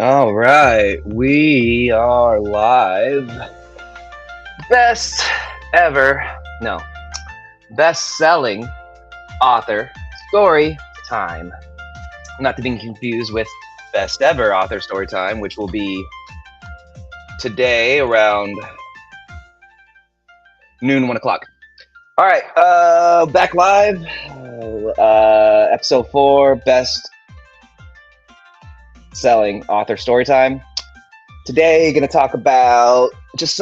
All right, we are live. Best ever, no, best selling author story time. Not to be confused with best ever author story time, which will be today around noon, 1 o'clock. All right, back live. Episode 4, best selling author story time. Today, gonna talk about just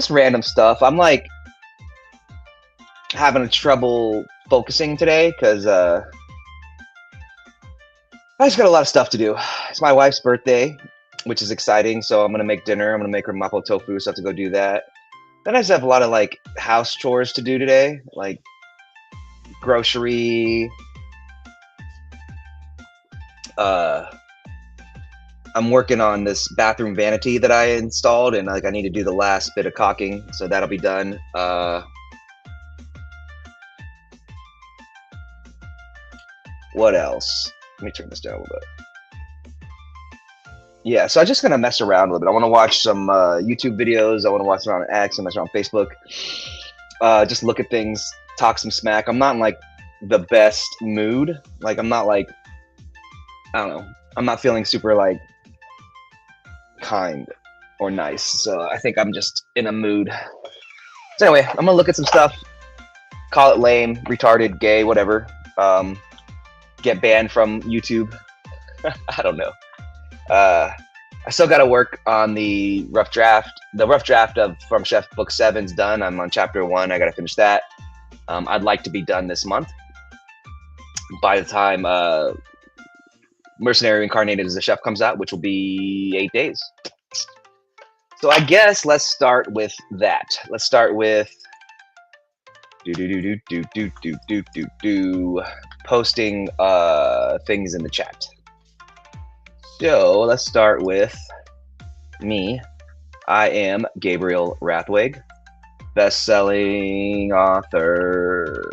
random stuff. I'm like having trouble focusing today because I just got a lot of stuff to do. It's my wife's birthday, which is exciting. So I'm gonna make dinner. I'm gonna make her mapo tofu, so I have to go do that. Then I just have a lot of like house chores to do today, like grocery. I'm working on this bathroom vanity that I installed, and like I need to do the last bit of caulking, so that'll be done. What else? Let me turn this down a little bit. Yeah, so I'm just gonna mess around a little bit. I want to watch some YouTube videos. I want to watch around X, and mess around Facebook. Just look at things, talk some smack. I'm not in like the best mood. Like I'm not like, I don't know. I'm not feeling super like kind or nice. So I think I'm just in a mood. So anyway, I'm gonna look at some stuff. Call it lame, retarded, gay, whatever. Get banned from YouTube. I don't know. I still got to work on the rough draft. The rough draft of From Chef Book 7's done. I'm on chapter 1. I got to finish that. I'd like to be done this month. By the time Mercenary Reincarnated as a Chef comes out, which will be 8 days. So I guess let's start with that. Let's start with posting things in the chat. So let's start with me. I am Gabriel Rathweg, best-selling author,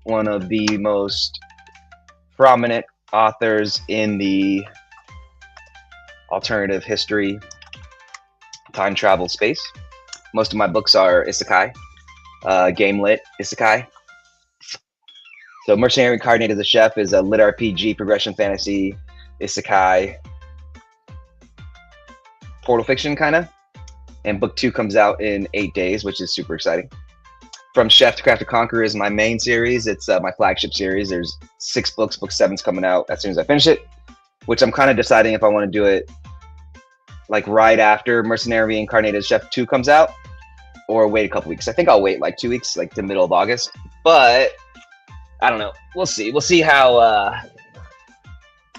one of the most prominent authors in the alternative history time travel space. Most of my books are isekai, game lit isekai. So Mercenary Reincarnated as a Chef is a lit RPG, progression fantasy, isekai, portal fiction kind of. And book 2 comes out in 8 days, which is super exciting. From Chef to Craft to Conquer is my main series. It's my flagship series. There's 6 books. Book 7's coming out as soon as I finish it, which I'm kind of deciding if I want to do it like right after Mercenary Reincarnated as Chef 2 comes out or wait a couple weeks. I think I'll wait like 2 weeks, like the middle of August. But I don't know. We'll see. We'll see how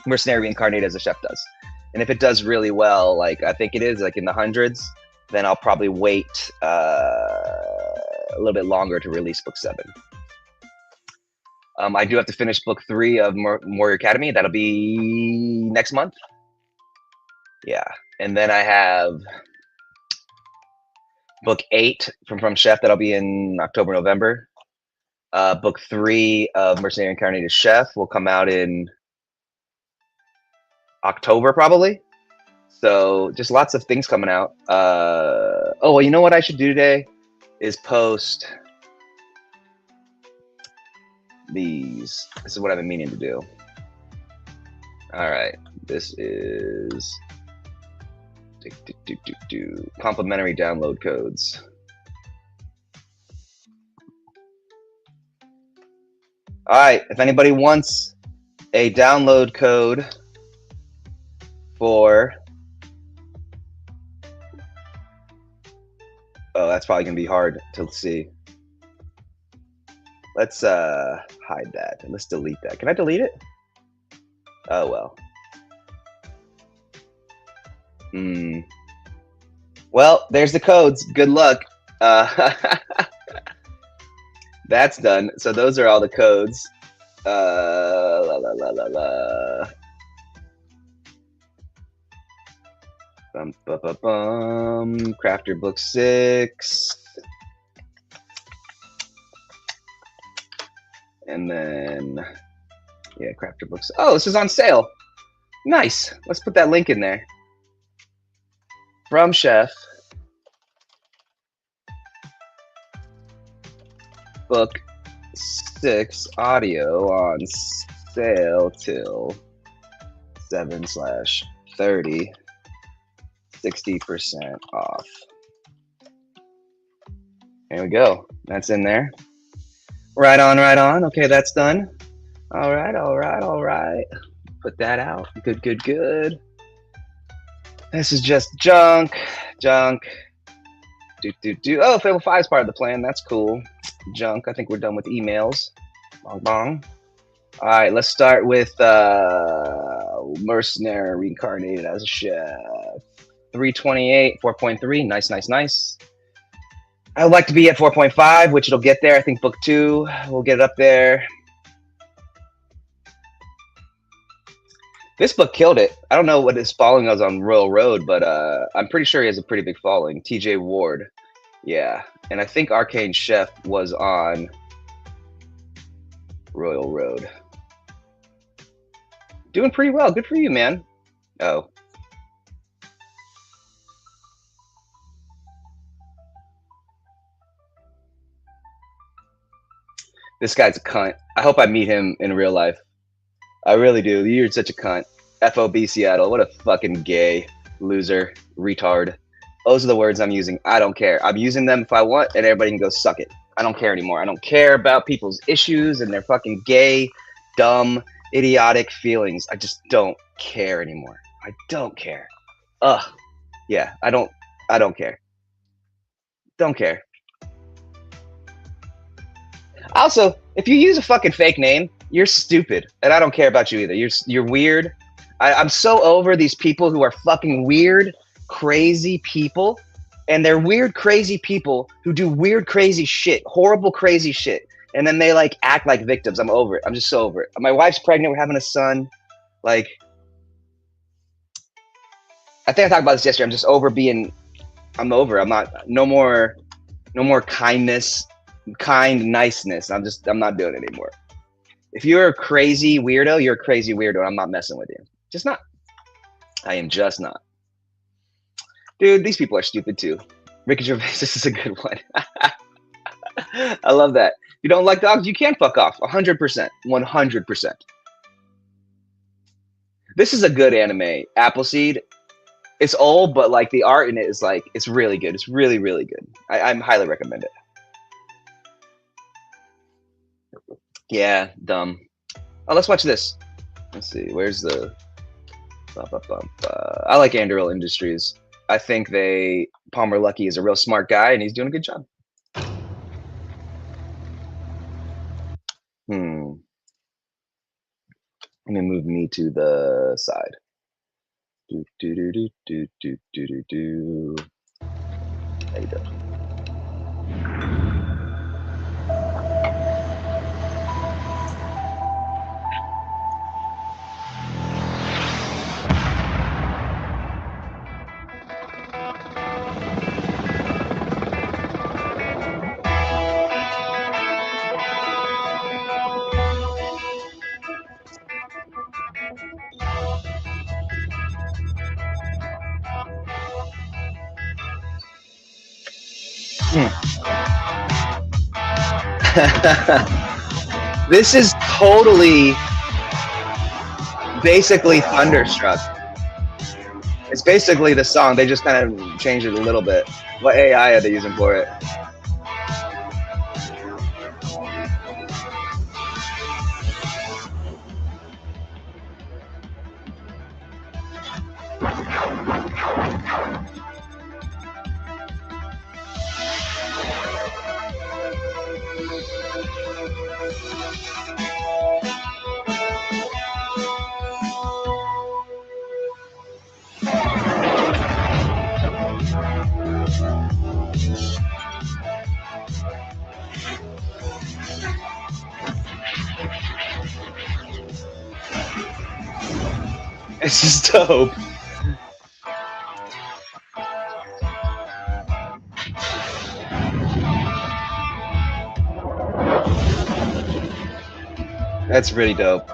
Mercenary Reincarnated as a Chef does. And if it does really well, like I think it is, like in the hundreds, then I'll probably wait a little bit longer to release book 7. I do have to finish book 3 of Warrior Academy. That'll be next month. Yeah. And then I have book 8 from Chef. That'll be in October, November. Book 3 of Mercenary Reincarnated Chef will come out in October, probably. So just lots of things coming out. Oh, well, you know what I should do today is post these. This is what I've been meaning to do. All right. This is complimentary download codes. All right, if anybody wants a download code for, oh, that's probably gonna be hard to see. Let's hide that and let's delete that. Can I delete it? Oh well. Well, there's the codes. Good luck. That's done. So those are all the codes. Crafter book 6. And then Yeah, crafter books. Oh, this is on sale. Nice. Let's put that link in there. From Chef. Book 6 audio on sale till 7/30, 60% off. There we go. That's in there. Right on, right on. Okay, that's done. All right, all right, all right. Put that out. Good, good, good. This is just junk. Oh, Fable 5 is part of the plan. That's cool. Junk. I think we're done with emails. Bong bong. All right, let's start with Mercenary Reincarnated as a Chef. 328, 4.3. Nice, nice, nice. I would like to be at 4.5, which it'll get there. I think book 2 will get it up there. This book killed it. I don't know what his following was on Royal Road, but I'm pretty sure he has a pretty big following. TJ Ward. Yeah. And I think Arcane Chef was on Royal Road. Doing pretty well. Good for you, man. Oh. This guy's a cunt. I hope I meet him in real life. I really do. You're such a cunt. FOB Seattle. What a fucking gay loser. Retard. Those are the words I'm using. I don't care. I'm using them if I want, and everybody can go suck it. I don't care anymore. I don't care about people's issues and their fucking gay, dumb, idiotic feelings. I just don't care anymore. I don't care. Ugh. Yeah, I don't care. Don't care. Also, if you use a fucking fake name, you're stupid, and I don't care about you either. You're weird. I'm so over these people who are fucking weird, crazy people, and they're weird, crazy people who do weird, crazy shit, horrible, crazy shit, and then they like act like victims. I'm over it. I'm just so over it. My wife's pregnant. We're having a son. Like, I think I talked about this yesterday. I'm just over being. I'm over. I'm not. No more kindness. Kind niceness. I'm not doing it anymore. If you're a crazy weirdo, you're a crazy weirdo. I'm not messing with you. Just not. I am just not. Dude, these people are stupid too. Ricky Gervais, this is a good one. I love that. If you don't like dogs, you can fuck off. 100%. 100%. This is a good anime. Appleseed. It's old, but like the art in it is like, it's really good. It's really, really good. I highly recommend it. Yeah, dumb. Oh, let's watch this. Let's see. Where's the? I like Anduril Industries. I think Palmer Luckey is a real smart guy, and he's doing a good job. Let me move me to the side. There you go. This is totally basically Thunderstruck. It's basically the song. They just kind of changed it a little bit. What AI are they using for it? It's just dope. That's really dope.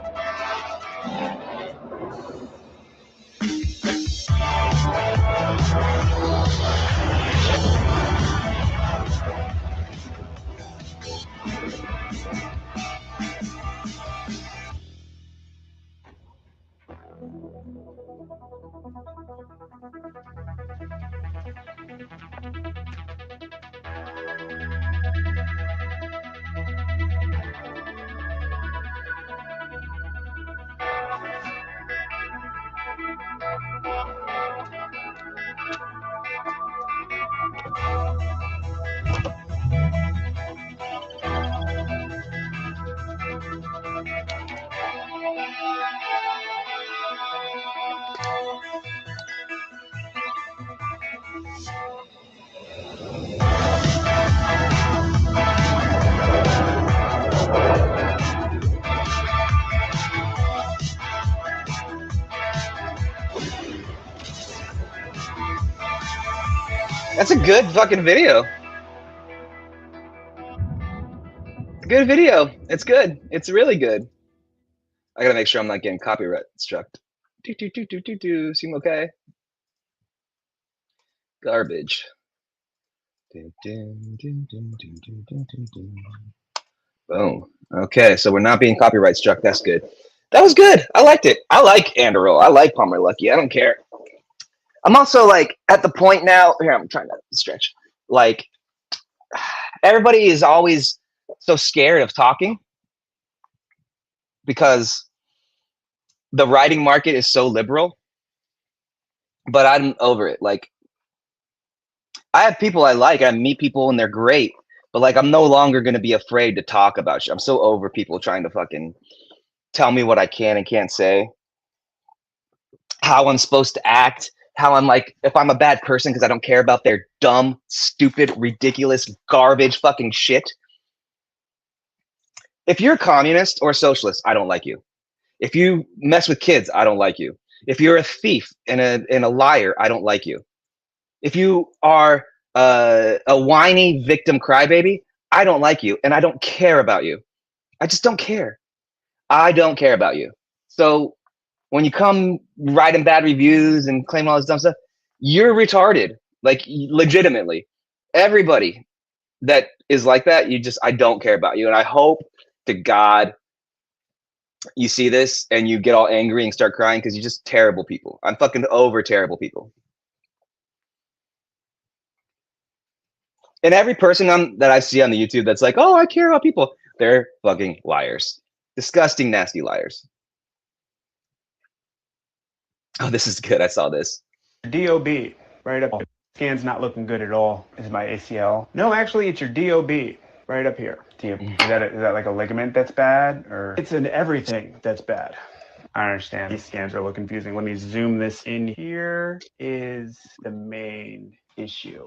That's a good fucking video. It's a good video. It's good. It's really good. I gotta make sure I'm not getting copyright struck. Seem okay? Garbage. Boom. Okay, so we're not being copyright struck. That's good. That was good. I liked it. I like Andrew. I like Palmer Lucky. I don't care. I'm also like at the point now. Here, I'm trying to stretch. Like everybody is always so scared of talking because the writing market is so liberal. But I'm over it. Like I have people I like. I meet people and they're great. But like I'm no longer gonna be afraid to talk about shit. I'm so over people trying to fucking tell me what I can and can't say, how I'm supposed to act, how I'm like, if I'm a bad person because I don't care about their dumb, stupid, ridiculous, garbage fucking shit. If you're a communist or a socialist, I don't like you. If you mess with kids, I don't like you. If you're a thief and a liar, I don't like you. If you are a whiny victim crybaby, I don't like you and I don't care about you. I just don't care. I don't care about you. So when you come writing bad reviews and claim all this dumb stuff, you're retarded. Like legitimately, everybody that is like that, I don't care about you. And I hope to God you see this and you get all angry and start crying because you're just terrible people. I'm fucking over terrible people. And every person that I see on the YouTube that's like, oh, I care about people, they're fucking liars. Disgusting, nasty liars. Oh, this is good. I saw this. DOB, right up here. Scan's not looking good at all. Is my ACL? No, actually, it's your DOB, right up here. Is that like a ligament that's bad? Or it's in everything that's bad. I understand. These scans are a little confusing. Let me zoom this in. Here is the main issue.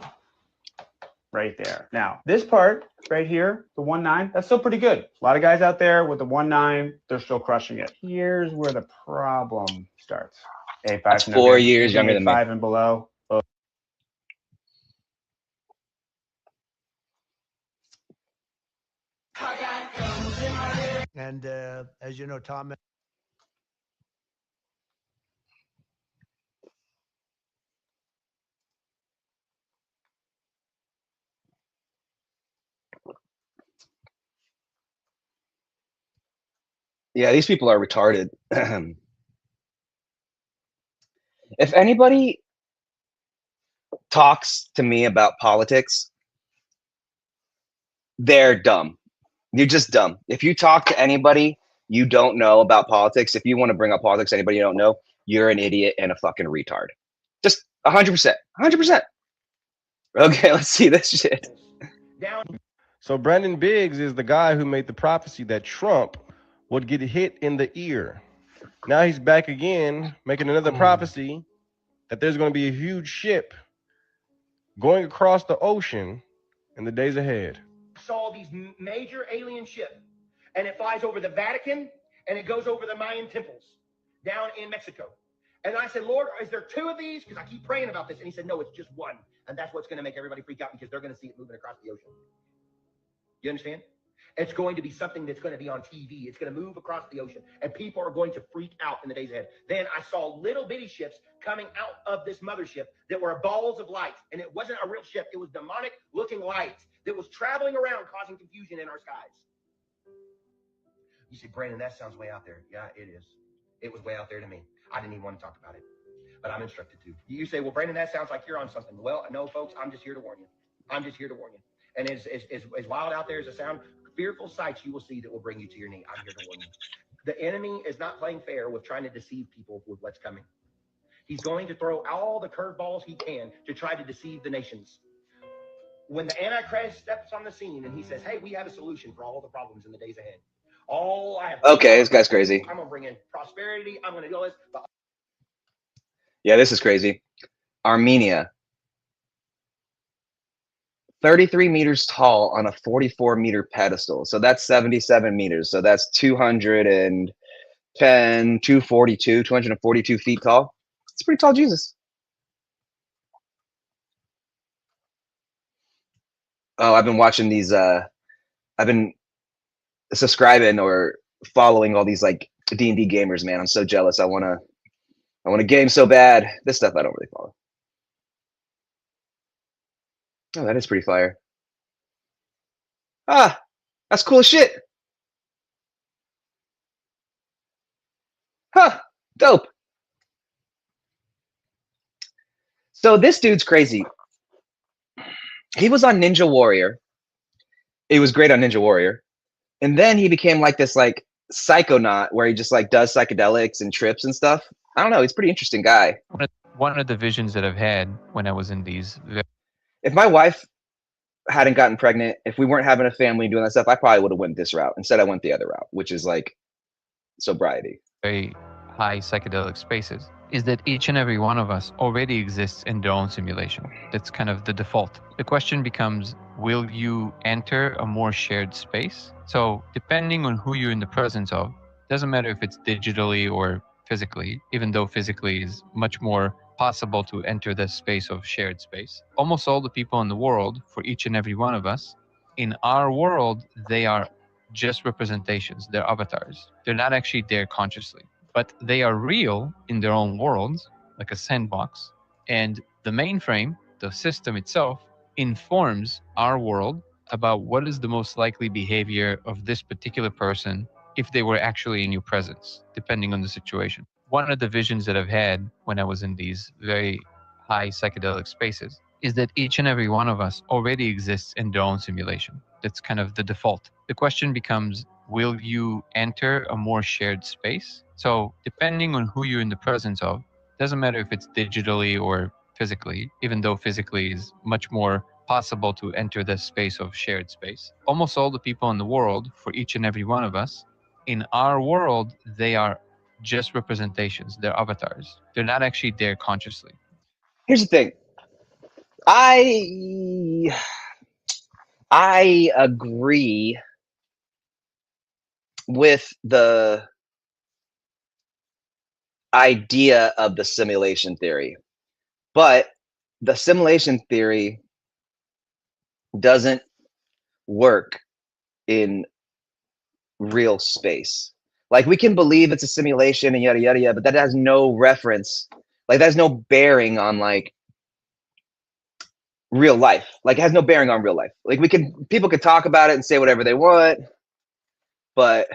Right there. Now, this part right here, the 1.9, that's still pretty good. A lot of guys out there with the 1.9, they're still crushing it. Here's where the problem starts. A5 that's 4 years younger than me. A5 and below. And as you know, Tom. Yeah, these people are retarded. If anybody talks to me about politics, they're dumb. You're just dumb. If you talk to anybody you don't know about politics, if you want to bring up politics, anybody you don't know, you're an idiot and a fucking retard. Just 100%. 100%. Okay, let's see this shit. So Brandon Biggs is the guy who made the prophecy that Trump would get hit in the ear. Now he's back again, making another prophecy that there's going to be a huge ship going across the ocean in the days ahead. Saw these major alien ship, and it flies over the Vatican, and it goes over the Mayan temples down in Mexico. And I said, Lord, is there two of these? Because I keep praying about this. And he said, no, it's just one. And that's what's going to make everybody freak out because they're going to see it moving across the ocean. You understand? It's going to be something that's going to be on TV. It's going to move across the ocean, and people are going to freak out in the days ahead. Then I saw little bitty ships coming out of this mothership that were balls of light, and it wasn't a real ship. It was demonic looking lights that was traveling around causing confusion in our skies. You say, Brandon, that sounds way out there. Yeah, it is. It was way out there to me. I didn't even want to talk about it, but I'm instructed to. You say, well, Brandon, that sounds like you're on something. Well, no, folks, I'm just here to warn you. I'm just here to warn you. And as wild out there as it sounds, fearful sights you will see that will bring you to your knee. I'm here to warn you. The enemy is not playing fair with trying to deceive people with what's coming. He's going to throw all the curveballs he can to try to deceive the nations. When the Antichrist steps on the scene and he says, hey, we have a solution for all the problems in the days ahead. All I have. Okay, this guy's crazy. I'm going to bring in prosperity. I'm going to do all this. But yeah, this is crazy. Armenia. 33 meters tall on a 44-meter pedestal. So that's 77 meters. So that's 242 feet tall. It's pretty tall, Jesus. Oh, I've been watching these. I've been subscribing or following all these like D&D gamers, man. I'm so jealous. I wanna game so bad. This stuff I don't really follow. Oh, that is pretty fire. Ah, that's cool as shit. Huh, dope. So this dude's crazy. He was on Ninja Warrior. He was great on Ninja Warrior. And then he became like this like psychonaut where he just like does psychedelics and trips and stuff. I don't know. He's a pretty interesting guy. One of the visions that I've had when I was in these If my wife hadn't gotten pregnant, if we weren't having a family and doing that stuff, I probably would have went this route. Instead, I went the other route, which is like sobriety. very high psychedelic spaces, is that each and every one of us already exists in their own simulation. That's kind of the default. The question becomes, will you enter a more shared space? So depending on who you're in the presence of, doesn't matter if it's digitally or physically, even though physically is much more possible to enter the space of shared space. Almost all the people in the world, for each and every one of us, in our world, they are just representations, they're avatars. They're not actually there consciously, but they are real in their own worlds, like a sandbox. And the mainframe, the system itself, informs our world about what is the most likely behavior of this particular person if they were actually in your presence, depending on the situation. One of the visions that I've had when I was in these very high psychedelic spaces is that each and every one of us already exists in their own simulation. That's kind of the default. The question becomes, will you enter a more shared space? So depending on who you're in the presence of, doesn't matter if it's digitally or physically, even though physically is much more possible to enter the space of shared space. Almost all the people in the world, for each and every one of us, in our world, they are just representations, they're avatars. They're not actually there consciously. Here's the thing. I agree with the idea of the simulation theory, but the simulation theory doesn't work in real space. Like, we can believe it's a simulation and yada yada yada, but that has no reference, like that has no bearing on like real life. Like, it has no bearing on real life. Like, people could talk about it and say whatever they want, but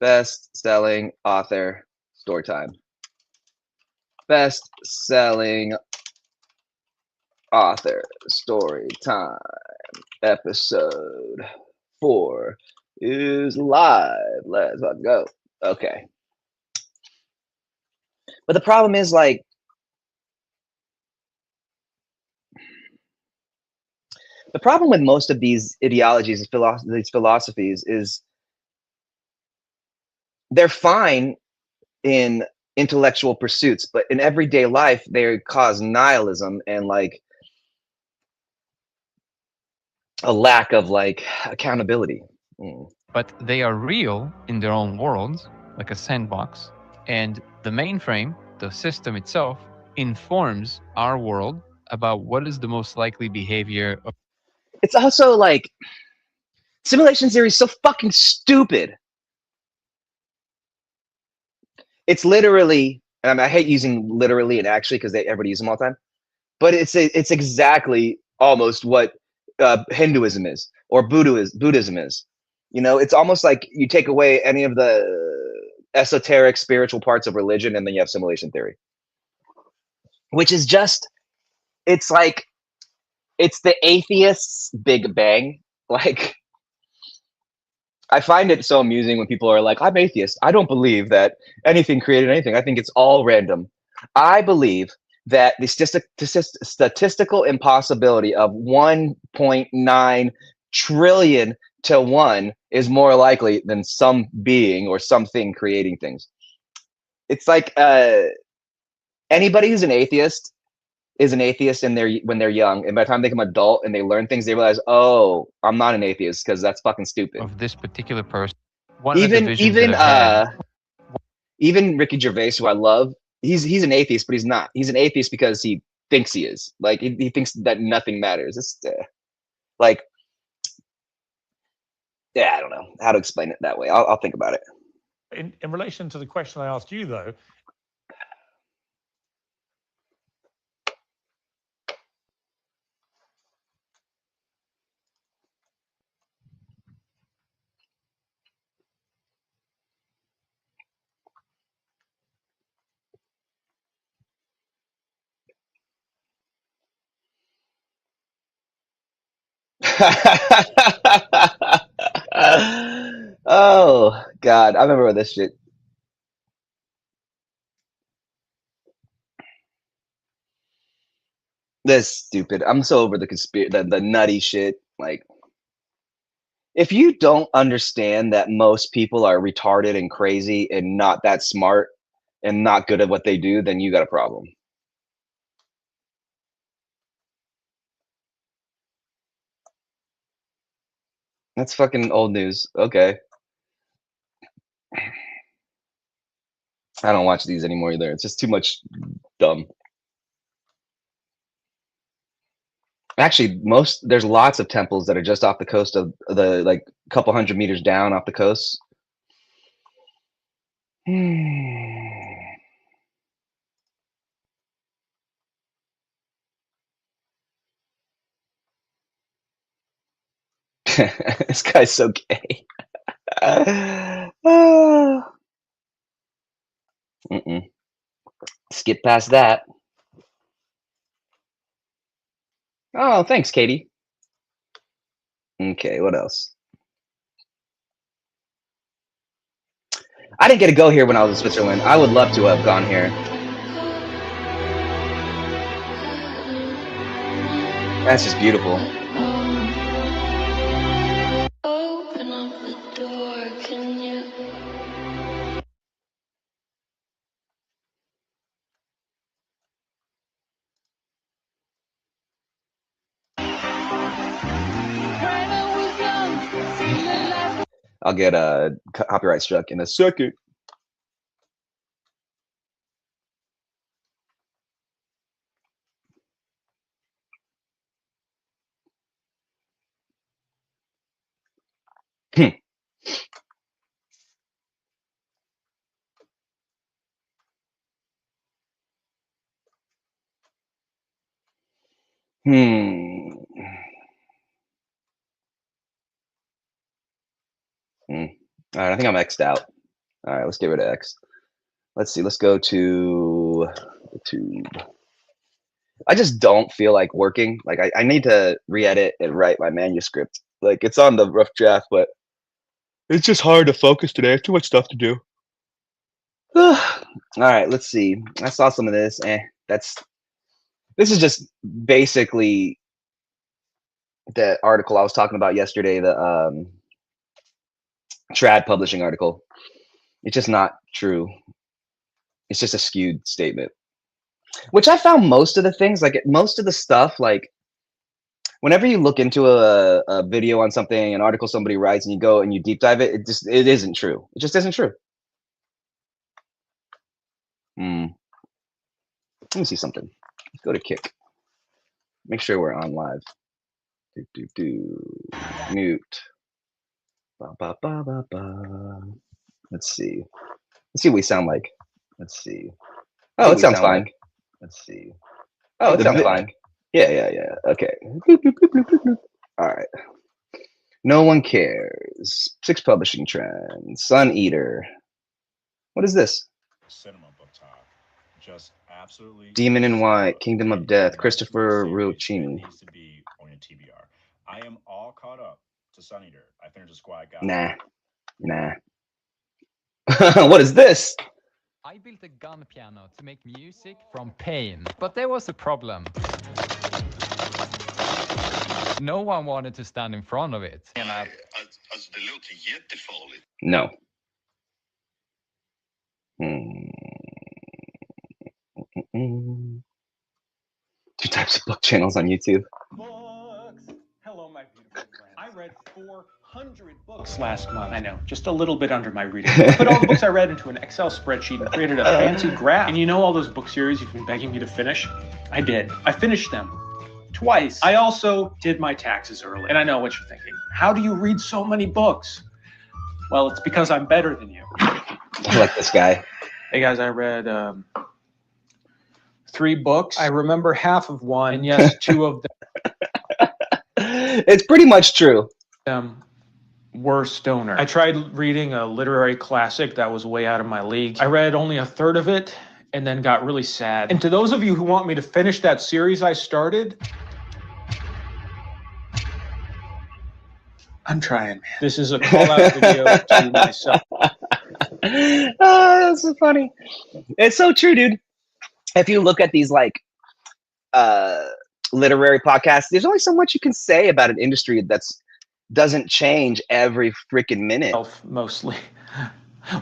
best-selling author story time. Best-selling author story time. Episode 4 is live. Let's go. Okay. But the problem is, like, the problem with most of these ideologies, these philosophies, is they're fine in intellectual pursuits, but in everyday life, they cause nihilism and like a lack of like accountability. But they are real in their own worlds, like a sandbox. And the mainframe, the system itself, informs our world about what is the most likely behavior of. It's also like, simulation theory is so fucking stupid. It's literally, and I hate using literally and actually because everybody uses them all the time, but it's exactly almost what Hinduism is or Buddhism is. You know, it's almost like you take away any of the esoteric spiritual parts of religion and then you have simulation theory, which is just, it's like, it's the atheists' Big Bang. Like, I find it so amusing when people are like, I'm atheist. I don't believe that anything created anything. I think it's all random. I believe that the statistical impossibility of 1.9 trillion to 1 is more likely than some being or something creating things. It's like anybody who's an atheist is an atheist when they're young, and by the time they become adult and they learn things, they realize, oh, I'm not an atheist because that's fucking stupid. Of this particular person. One of the visions that I had. Even Ricky Gervais, who I love, he's an atheist, but he's not. He's an atheist because he thinks he is. Like he thinks that nothing matters. It's like, yeah, I don't know how to explain it that way. I'll think about it. In relation to the question I asked you, though, Oh God, I remember this shit. This stupid. I'm so over the nutty shit. Like, if you don't understand that most people are retarded and crazy and not that smart and not good at what they do, then you got a problem. That's fucking old news. Okay. I don't watch these anymore either. It's just too much dumb. Actually, there's lots of temples that are just off the coast of the, like, couple 100 meters down off the coast. This guy's so gay. Skip past that. Oh, thanks, Katie. Okay, what else? I didn't get to go here when I was in Switzerland. I would love to have gone here. That's just beautiful. Open up the door, can you? I'll get a copyright struck in a second. All right, I think I'm X'd out. All right, let's get rid of X. Let's see. Let's go to the tube. I just don't feel like working. Like I need to re-edit and write my manuscript. Like it's on the rough draft, but it's just hard to focus today. I have too much stuff to do. All right, let's see. I saw some of this. This is just basically the article I was talking about yesterday, the trad publishing article. It's just not true. It's just a skewed statement, which I found most of the things, like most of the stuff, like whenever you look into a video on something, an article somebody writes, and you go and you deep dive it, it isn't true. It just isn't true. Let me see something. Let's go to Kick. Make sure we're on live. Mute. Ba, ba, ba, ba. Let's see. Let's see what we sound like. Let's see. Oh, it sounds fine. Let's see. Oh, it sounds fine. Yeah. Okay. All right. No one cares. 6 publishing trends. Sun Eater. What is this? Cinema book talk. Just absolutely. Demon in White. Kingdom of Death. Christopher Ruccini. Needs to be on a TBR. I am all caught up to Sun Eater. I finished a squad guy. Nah. What is this? I built a gun piano to make music from pain, but there was a problem. No one wanted to stand in front of it. No. types of book channels on YouTube. Books. Hello, my beautiful friends. I read 400 books last month. I know, just a little bit under my reading. I put all the books I read into an Excel spreadsheet and created a fancy graph. And you know all those book series you've been begging me to finish? I did. I finished them. Twice. I also did my taxes early. And I know what you're thinking. How do you read so many books? Well, it's because I'm better than you. I like this guy. Hey guys, I read 3 books. I remember half of one, and yes, 2 of It's pretty much true. them were stoner. I tried reading a literary classic that was way out of my league. I read only a third of it and then got really sad. And to those of you who want me to finish that series I started, I'm trying, man. This is a call-out video to myself. Oh, that's so funny. It's so true, dude. If you look at these like literary podcasts, there's only so much you can say about an industry that's doesn't change every freaking minute. Mostly.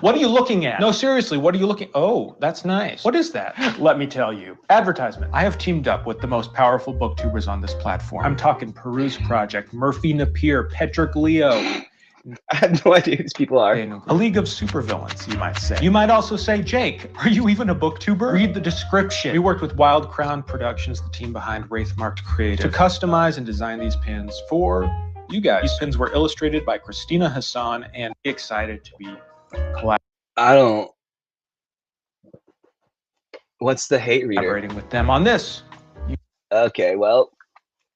What are you looking at? No, seriously, what are you looking? Oh, that's nice. What is that? Let me tell you. Advertisement. I have teamed up with the most powerful booktubers on this platform. I'm talking Peruse Project, Murphy Napier, Petrick Leo. I have no idea who these people are. A league of supervillains, you might say. You might also say, Jake, are you even a booktuber? Read the description. We worked with Wild Crown Productions, the team behind Wraithmarked Creative, to customize and design these pins for you guys. These pins were illustrated by Christina Hassan, and excited to be I don't. What's the hate reader? collaborating with them on this. Okay, well,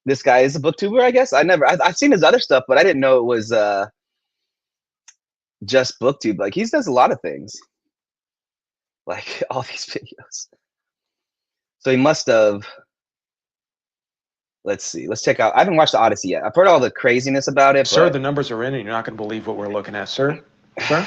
this guy is a booktuber, I guess. I've seen his other stuff, but I didn't know it was just booktube. Like he does a lot of things, like all these videos. So he must have. Let's see. Let's check out. I haven't watched the Odyssey yet. I've heard all the craziness about it. Sir, but the numbers are in, and you're not going to believe what we're looking at, sir. Sir?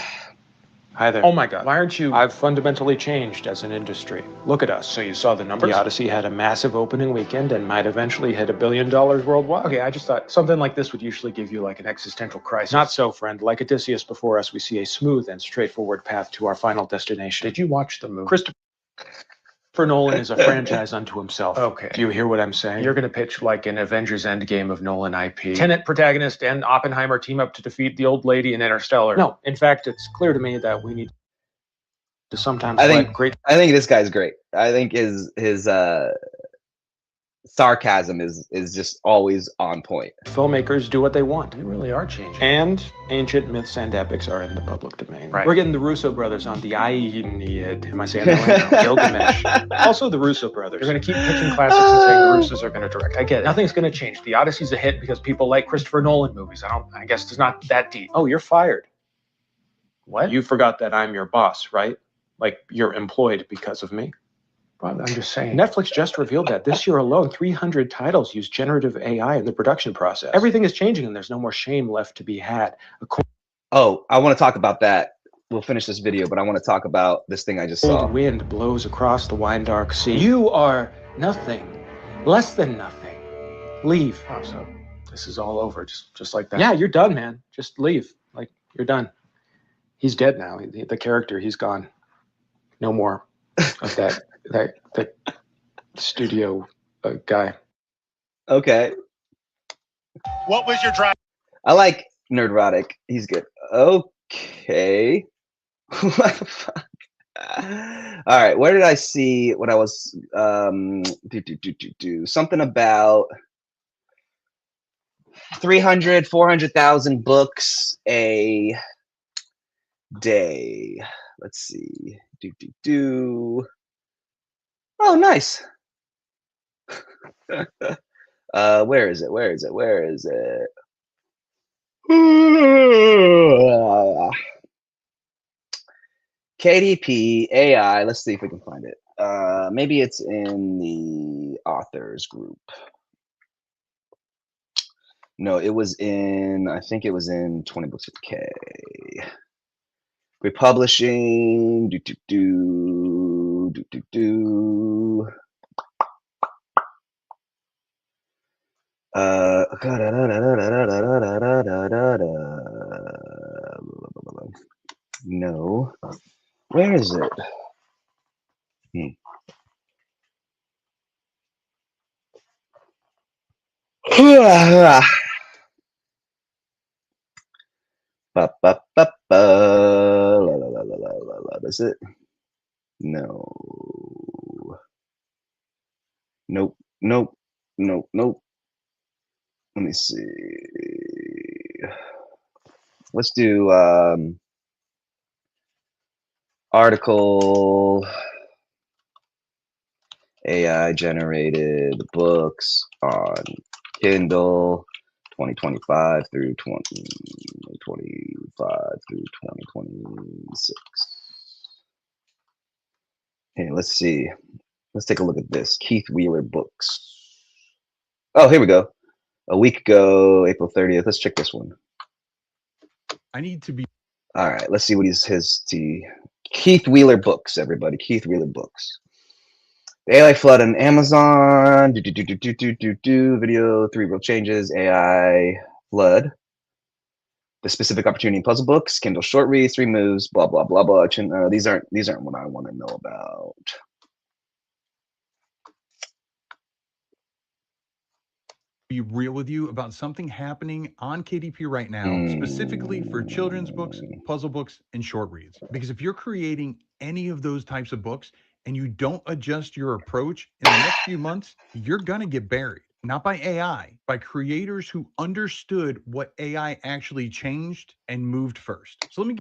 Hi there. Oh my God. Why aren't you? I've fundamentally changed as an industry. Look at us. So you saw the numbers? The Odyssey had a massive opening weekend and might eventually hit $1 billion worldwide. Okay, I just thought something like this would usually give you like an existential crisis. Not so, friend. Like Odysseus before us, we see a smooth and straightforward path to our final destination. Did you watch the movie? Christopher Nolan is a franchise unto himself. Okay. Do you hear what I'm saying? You're going to pitch like an Avengers Endgame of Nolan IP. Tenet protagonist and Oppenheimer team up to defeat the old lady in Interstellar. No, in fact, it's clear to me that we need to sometimes I let great think this guy's great. I think his sarcasm is just always on point. filmmakers do what they want. They really are changing. And ancient myths and epics are in the public domain. Right. We're getting the Russo brothers on the Aeneid. Am I saying that right? Gilgamesh. Also the Russo brothers. They're going to keep pitching classics and saying the Russos are going to direct. I get it. Nothing's going to change. The Odyssey's a hit because people like Christopher Nolan movies. I guess it's not that deep. Oh, you're fired. What? You forgot that I'm your boss, right? Like you're employed because of me. Well, I'm just saying. Netflix just revealed that this year alone, 300 titles use generative AI in the production process. Everything is changing, and there's no more shame left to be had. Oh, I want to talk about that. We'll finish this video, but I want to talk about this thing I just saw. Cold wind blows across the wine dark sea. You are nothing, less than nothing. Leave. Oh, so this is all over, just like that. Yeah, you're done, man. Just leave. Like you're done. He's dead now. The character, he's gone. No more of that. that studio guy. Okay. What was your drive? I like Nerdrotic. He's good. Okay. What the fuck? All right. Where did I see what I was something about 400,000 books a day. Let's see. Oh, nice. Where is it? KDP AI. Let's see if we can find it. Maybe it's in the authors group. No, it was in, I think it was in 20 Books with K. Republishing. No. Where is it? Ba, ba, ba, ba. La, la, la, la, la, la, la. That's it. No. Nope. Nope. Nope. Nope. Let me see. Let's do article AI generated books on Kindle 2025 through 2025 through 2026. Okay, let's see. Let's take a look at this. Keith Wheeler books. Oh, here we go. A week ago, April 30th. Let's check this one. I need to be. All right, let's see what Keith Wheeler books, everybody. Keith Wheeler books. The AI flood on Amazon. Video, 3 real changes. AI flood. The specific opportunity in puzzle books. Kindle short reads, 3 moves. Blah blah blah blah. These aren't what I want to know about. Be real with you about something happening on KDP right now, specifically for children's books, puzzle books, and short reads. Because if you're creating any of those types of books and you don't adjust your approach in the next few months, you're going to get buried. Not by AI, by creators who understood what AI actually changed and moved first. So let me.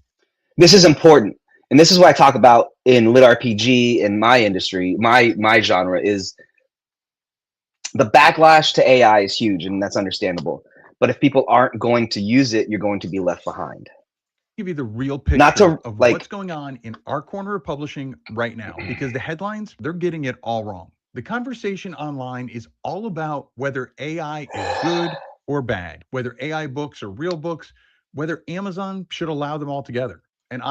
This is important. And this is what I talk about in lit RPG in my industry, my genre is the backlash to AI is huge, and that's understandable. But if people aren't going to use it, you're going to be left behind. Give you the real picture of what's going on in our corner of publishing right now, because the headlines, they're getting it all wrong. The conversation online is all about whether AI is good or bad, whether AI books are real books, whether Amazon should allow them all together. And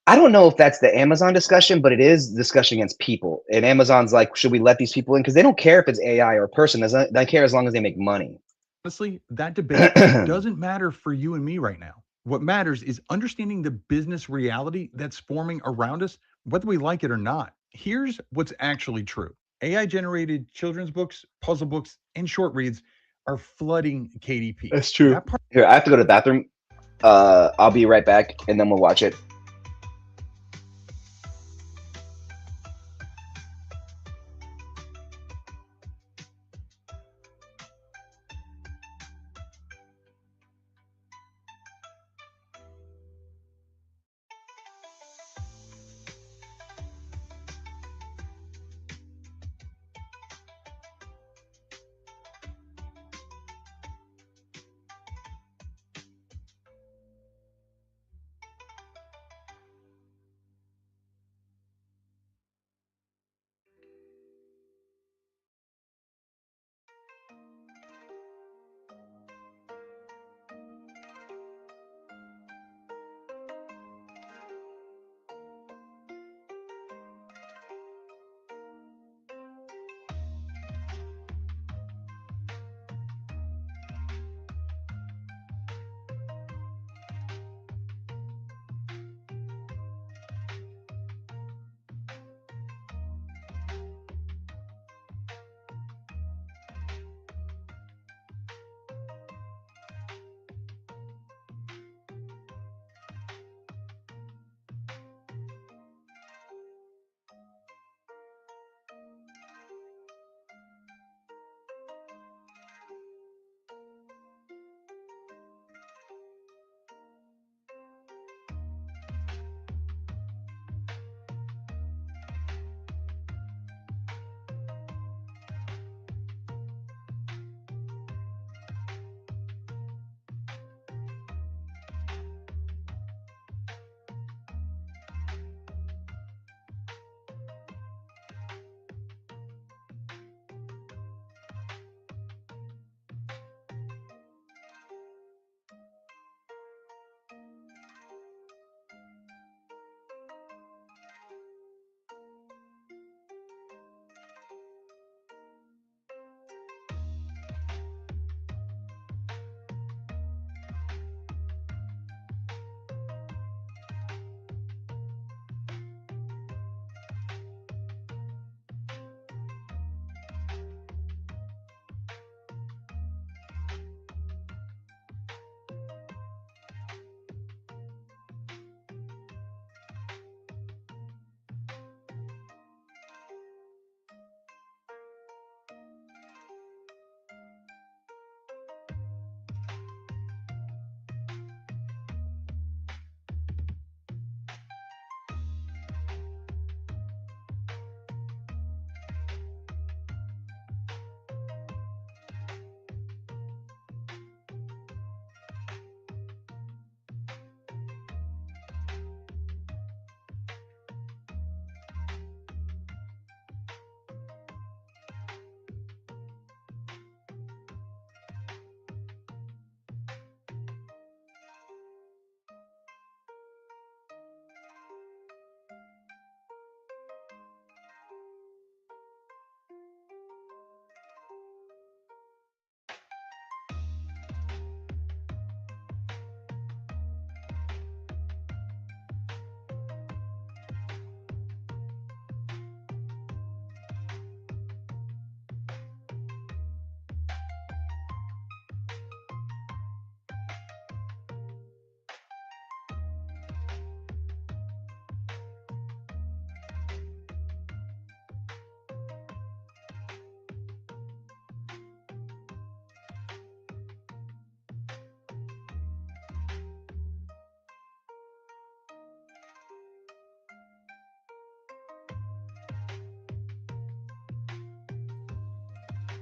I don't know if that's the Amazon discussion, but it is discussion against people. And Amazon's like, should we let these people in? Because they don't care if it's AI or a person. They care as long as they make money. Honestly, that debate doesn't matter for you and me right now. What matters is understanding the business reality that's forming around us, whether we like it or not. Here's what's actually true. AI-generated children's books, puzzle books, and short reads are flooding KDP. That's true. Here, I have to go to the bathroom. I'll be right back, and then we'll watch it.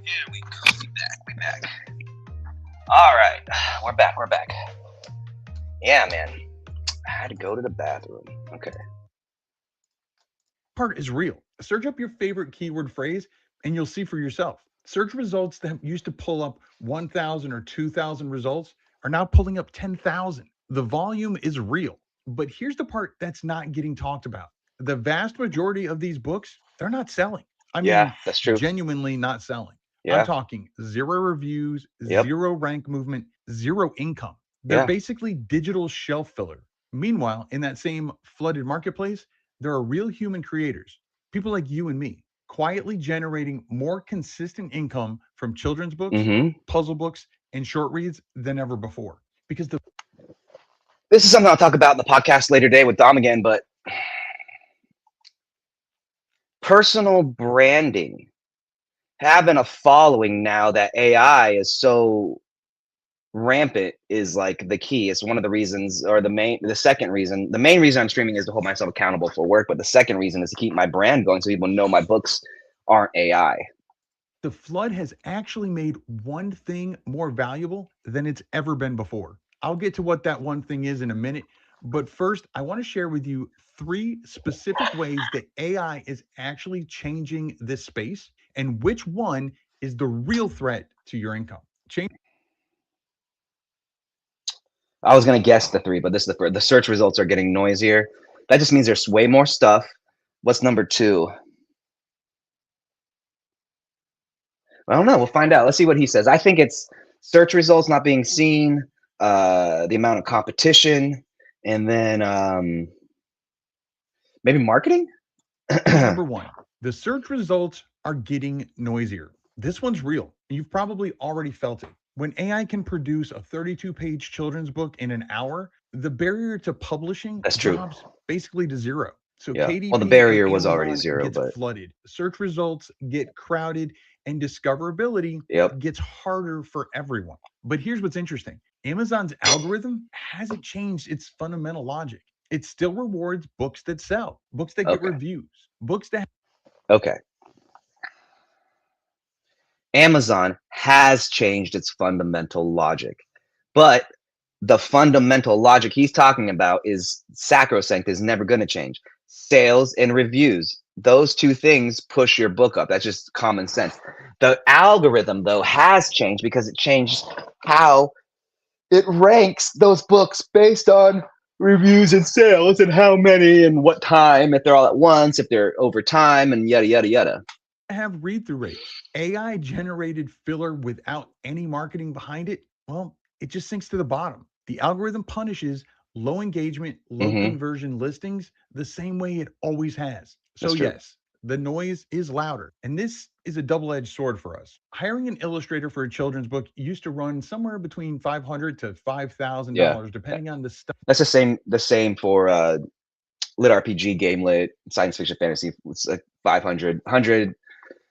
Here we go. We back. All right. We're back. Yeah, man. I had to go to the bathroom. Okay. Part is real. Search up your favorite keyword phrase and you'll see for yourself. Search results that used to pull up 1,000 or 2,000 results are now pulling up 10,000. The volume is real. But here's the part that's not getting talked about. The vast majority of these books, they're not selling. I mean, that's true. Genuinely not selling. Yeah. I'm talking 0 reviews, Yep. 0 rank movement, 0 income. They're basically digital shelf filler. Meanwhile, in that same flooded marketplace, there are real human creators, people like you and me, quietly generating more consistent income from children's books, puzzle books, and short reads than ever before. Because this is something I'll talk about in the podcast later today with Dom again, but personal branding, having a following now that AI is so rampant is like the key. It's one of the reasons, or the main reason I'm streaming is to hold myself accountable for work, but the second reason is to keep my brand going so people know my books aren't AI. The flood has actually made one thing more valuable than it's ever been before. I'll get to what that one thing is in a minute, but first I want to share with you 3 specific ways that AI is actually changing this space and which one is the real threat to your income. I was going to guess the 3, but this is the search results are getting noisier. That just means there's way more stuff. What's number 2? I don't know. We'll find out. Let's see what he says. I think it's search results not being seen, the amount of competition, and then maybe marketing. Number 1, the search results are getting noisier. This one's real. You've probably already felt it. When AI can produce a 32-page children's book in an hour, the barrier to publishing drops basically to 0. So KDP, well, the barrier was already 0, gets but flooded. Search results get crowded, and discoverability gets harder for everyone. But here's what's interesting. Amazon's algorithm hasn't changed its fundamental logic. It still rewards books that sell, books that get reviews, books that... Amazon has changed its fundamental logic, but the fundamental logic he's talking about is sacrosanct, is never going to change. Sales and reviews, those 2 things push your book up. That's just common sense. The algorithm, though, has changed because it changed how it ranks those books based on reviews and sales and how many and what time, if they're all at once, if they're over time, and yada, yada, yada. Have read-through rates. AI generated filler without any marketing behind it, well, it just sinks to the bottom. The algorithm punishes low engagement, low conversion listings the same way it always has. So yes, the noise is louder. And this is a double-edged sword for us. Hiring an illustrator for a children's book used to run somewhere between $500 to $5,000, depending on the stuff. That's the same for lit RPG, game lit, science fiction, fantasy. It's like 500,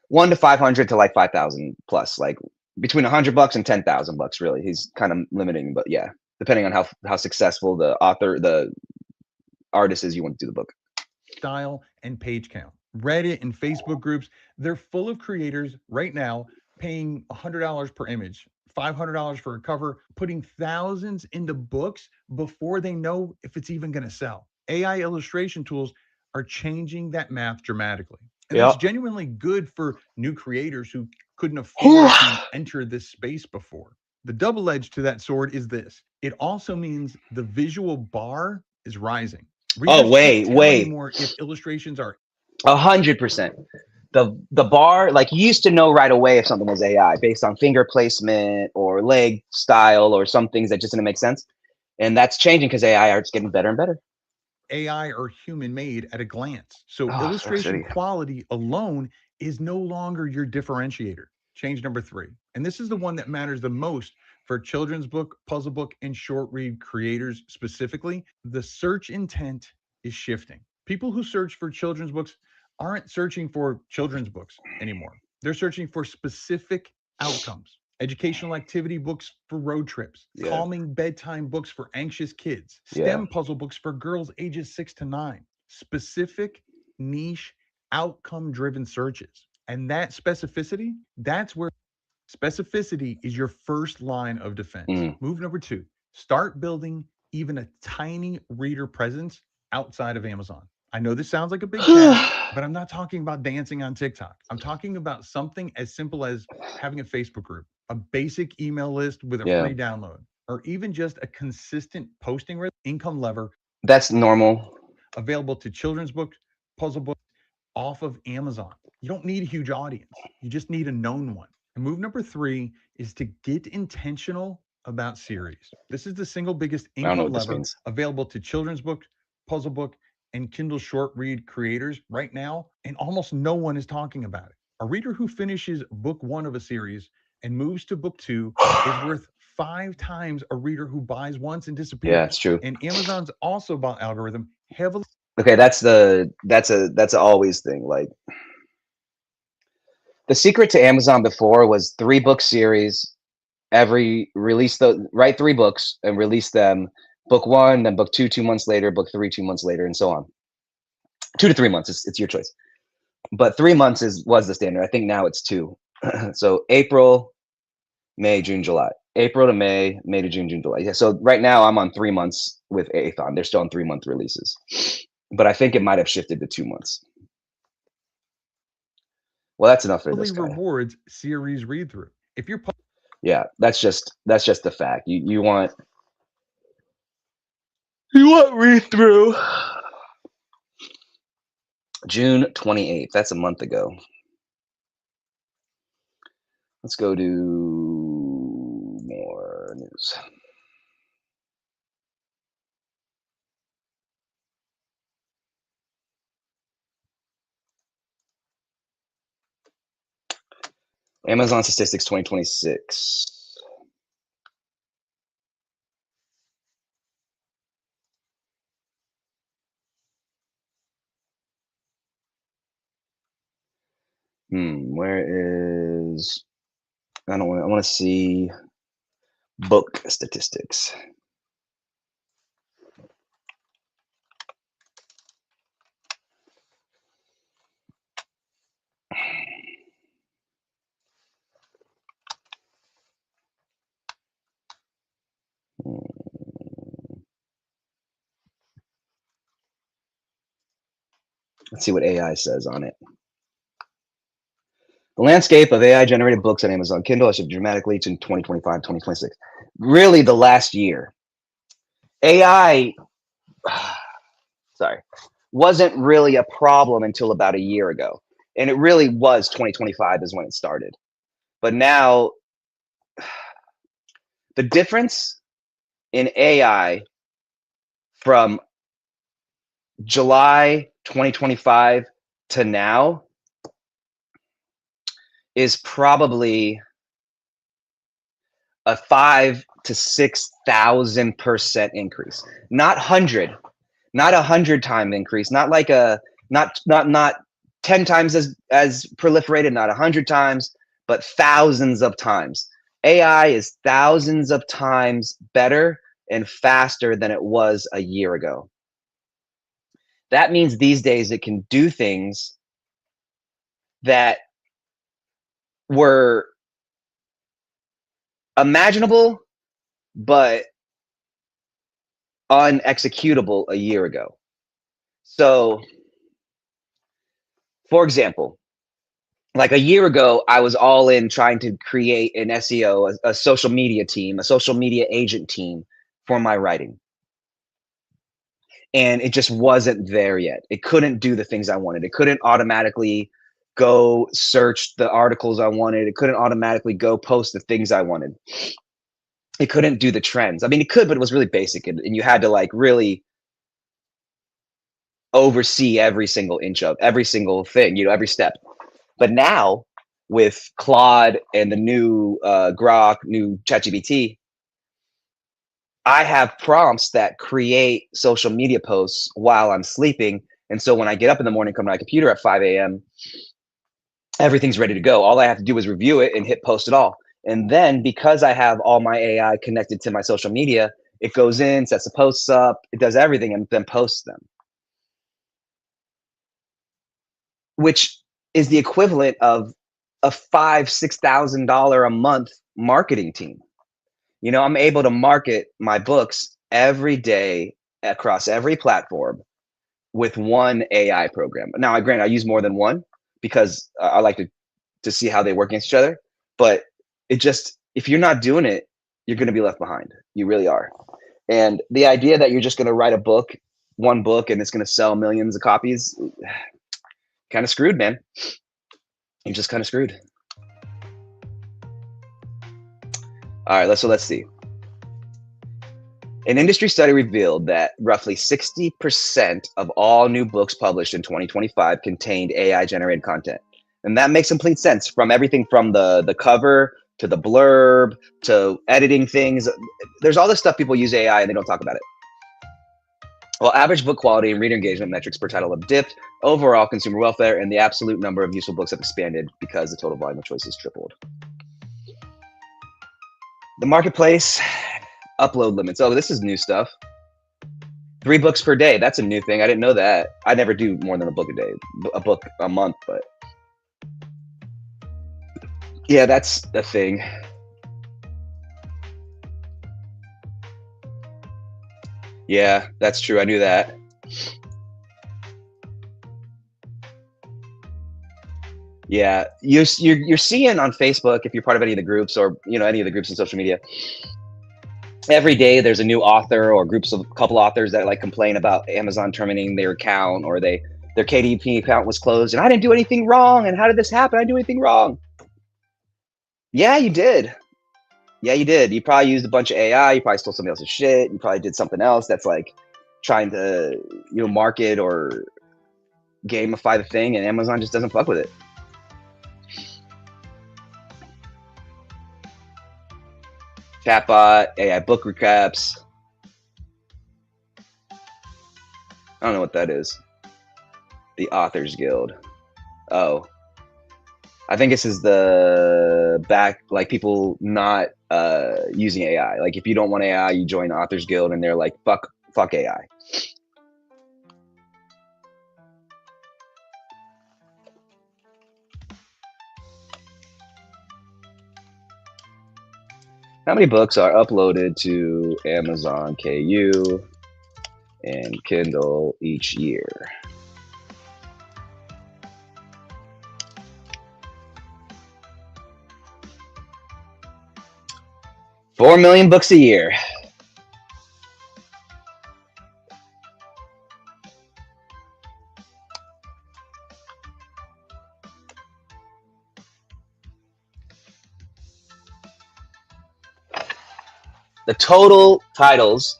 1 to 500 to like 5,000 plus, like between $100 and $10,000 really. He's kind of limiting, but yeah, depending on how successful the artist is you want to do the book. Style and page count. Reddit and Facebook groups, they're full of creators right now paying $100 per image, $500 for a cover, putting thousands into books before they know if it's even going to sell. AI illustration tools are changing that math dramatically. And that's genuinely good for new creators who couldn't afford to enter this space before. The double edge to that sword is this. It also means the visual bar is rising. Readers can't tell anymore if illustrations are 100%. The bar, like you used to know right away if something was AI based on finger placement or leg style or some things that just didn't make sense. And that's changing because AI art's getting better and better. AI or human made at a glance. So illustration quality alone is no longer your differentiator. Change number 3. And this is the one that matters the most for children's book, puzzle book, and short read creators specifically. The search intent is shifting. People who search for children's books aren't searching for children's books anymore. They're searching for specific outcomes. Educational activity books for road trips, calming bedtime books for anxious kids, STEM puzzle books for girls ages 6 to 9, specific, niche, outcome-driven searches. And that specificity, that's where Specificity is your first line of defense. Move number 2, start building even a tiny reader presence outside of Amazon. I know this sounds like a big task, but I'm not talking about dancing on TikTok. I'm talking about something as simple as having a Facebook group, a basic email list with a free download, or even just a consistent posting income lever. That's normal. Available to children's books, puzzle books, off of Amazon. You don't need a huge audience. You just need a known one. And move number 3 is to get intentional about series. This is the single biggest income lever available to children's books, puzzle book, and Kindle short read creators right now, and almost no one is talking about it. A reader who finishes book 1 of a series and moves to book 2 is worth 5 times a reader who buys once and disappears. Yeah, it's true. And Amazon's also bought algorithm heavily. Okay, that's a always thing. Like, the secret to Amazon before was 3-book series. Write 3 books and release them. Book 1, then book 2 2 months later, book 3 2 months later, and so on. 2 to 3 months, it's your choice. But 3 months was the standard. I think now it's 2. So April, May, June, July. April to May, May to June, June, July. Yeah. So right now I'm on 3 months with Athon. They're still on 3-month releases, but I think it might have shifted to 2 months. Well, that's enough for this guy. Rewards series read through. If you're that's just the fact. You want read through. June 28th. That's a month ago. Let's go to more news. Amazon statistics 2026. Where is, I want to see book statistics. Let's see what AI says on it. The landscape of AI-generated books on Amazon Kindle has shifted dramatically to 2025, 2026. Really, the last year. AI, wasn't really a problem until about a year ago. And it really was 2025 is when it started. But now, the difference in AI from July 2025 to now is probably a 5,000 to 6,000% increase. Not 100, not 100-time increase, not like not 10 times as proliferated, not 100 times, but thousands of times. AI is thousands of times better and faster than it was a year ago. That means these days it can do things that were imaginable but unexecutable a year ago. So, for example, like a year ago, I was all in trying to create an SEO, a social media team, a social media agent team for my writing. And it just wasn't there yet. It couldn't do the things I wanted. It couldn't automatically go search the articles I wanted. It couldn't automatically go post the things I wanted. It couldn't do the trends. I mean, it could, but it was really basic. And you had to like really oversee every single inch of every single thing, every step. But now with Claude and the new Grok, new ChatGPT, I have prompts that create social media posts while I'm sleeping. And so when I get up in the morning, come to my computer at 5 a.m., everything's ready to go. All I have to do is review it and hit post it all. And then because I have all my AI connected to my social media, it goes in, sets the posts up, it does everything, and then posts them. Which is the equivalent of a $5,000-$6,000 a month marketing team. You know, I'm able to market my books every day across every platform with one AI program. Now, granted, I use more than one because I like to see how they work against each other. But it just, if you're not doing it, you're going to be left behind. You really are. And the idea that you're just going to write one book, and it's going to sell millions of copies, kind of screwed, man. You're just kind of screwed. All right, let's see. An industry study revealed that roughly 60% of all new books published in 2025 contained AI-generated content. And that makes complete sense, from everything from the cover to the blurb to editing things. There's all this stuff people use AI and they don't talk about it. While average book quality and reader engagement metrics per title have dipped, overall consumer welfare and the absolute number of useful books have expanded because the total volume of choices tripled. The marketplace, upload limits. Oh, this is new stuff. 3 books per day. That's a new thing. I didn't know that. I never do more than a book a day, a book a month, but yeah, that's the thing. Yeah, that's true. I knew that. Yeah, you're seeing on Facebook, if you're part of any of the groups, or any of the groups in social media, every day there's a new author or groups of couple authors that like complain about Amazon terminating their account, or their KDP account was closed and I didn't do anything wrong, and how did this happen? I didn't do anything wrong. Yeah, you did. Yeah, you did. You probably used a bunch of AI. You probably stole somebody else's shit. You probably did something else that's like trying to market or gamify the thing, and Amazon just doesn't fuck with it. Chatbot, AI book recaps. I don't know what that is. The Authors Guild. Oh. I think this is the back, like people not using AI. Like if you don't want AI, you join the Authors Guild, and they're like, fuck AI. How many books are uploaded to Amazon KU and Kindle each year? $4 million books a year. The total titles,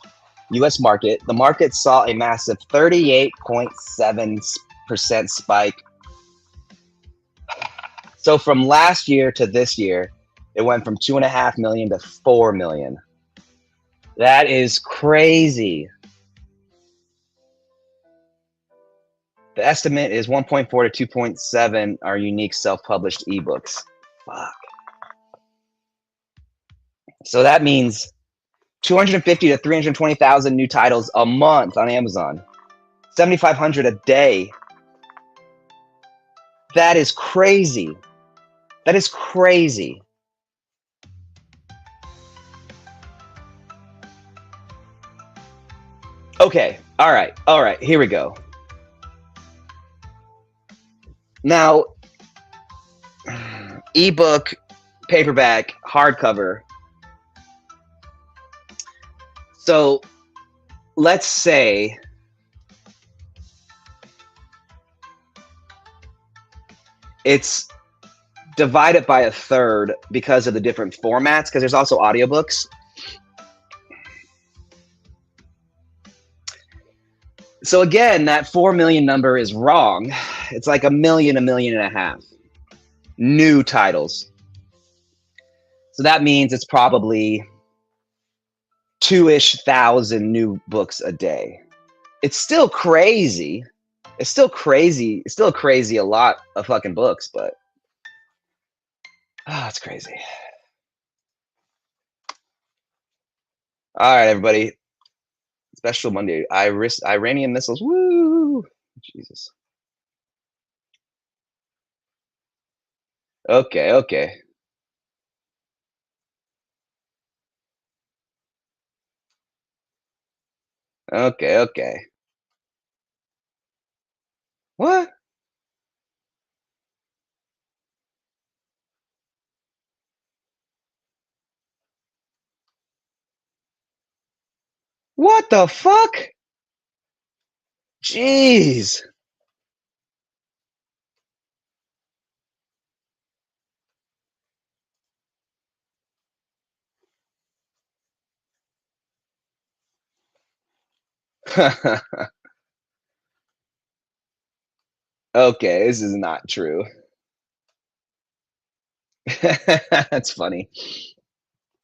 U.S. market, the market saw a massive 38.7% spike. So from last year to this year, it went from 2.5 million to 4 million. That is crazy. The estimate is 1.4 to 2.7 are unique self-published ebooks. Fuck. So that means 250 to 320,000 new titles a month on Amazon. 7,500 a day. That is crazy. That is crazy. Okay. All right. Here we go. Now, ebook, paperback, hardcover. So let's say it's divided by a third because of the different formats, because there's also audiobooks. So again, that 4 million number is wrong. It's like 1 million, 1.5 million new titles. So that means it's probably 2-ish thousand new books a day. It's still crazy. It's still crazy. It's still crazy, a lot of fucking books, but it's crazy. All right, everybody. Special Monday. Iranian missiles. Woo! Jesus. Okay, okay. Okay, okay. What? What the fuck? Jeez. Okay, this is not true. That's funny.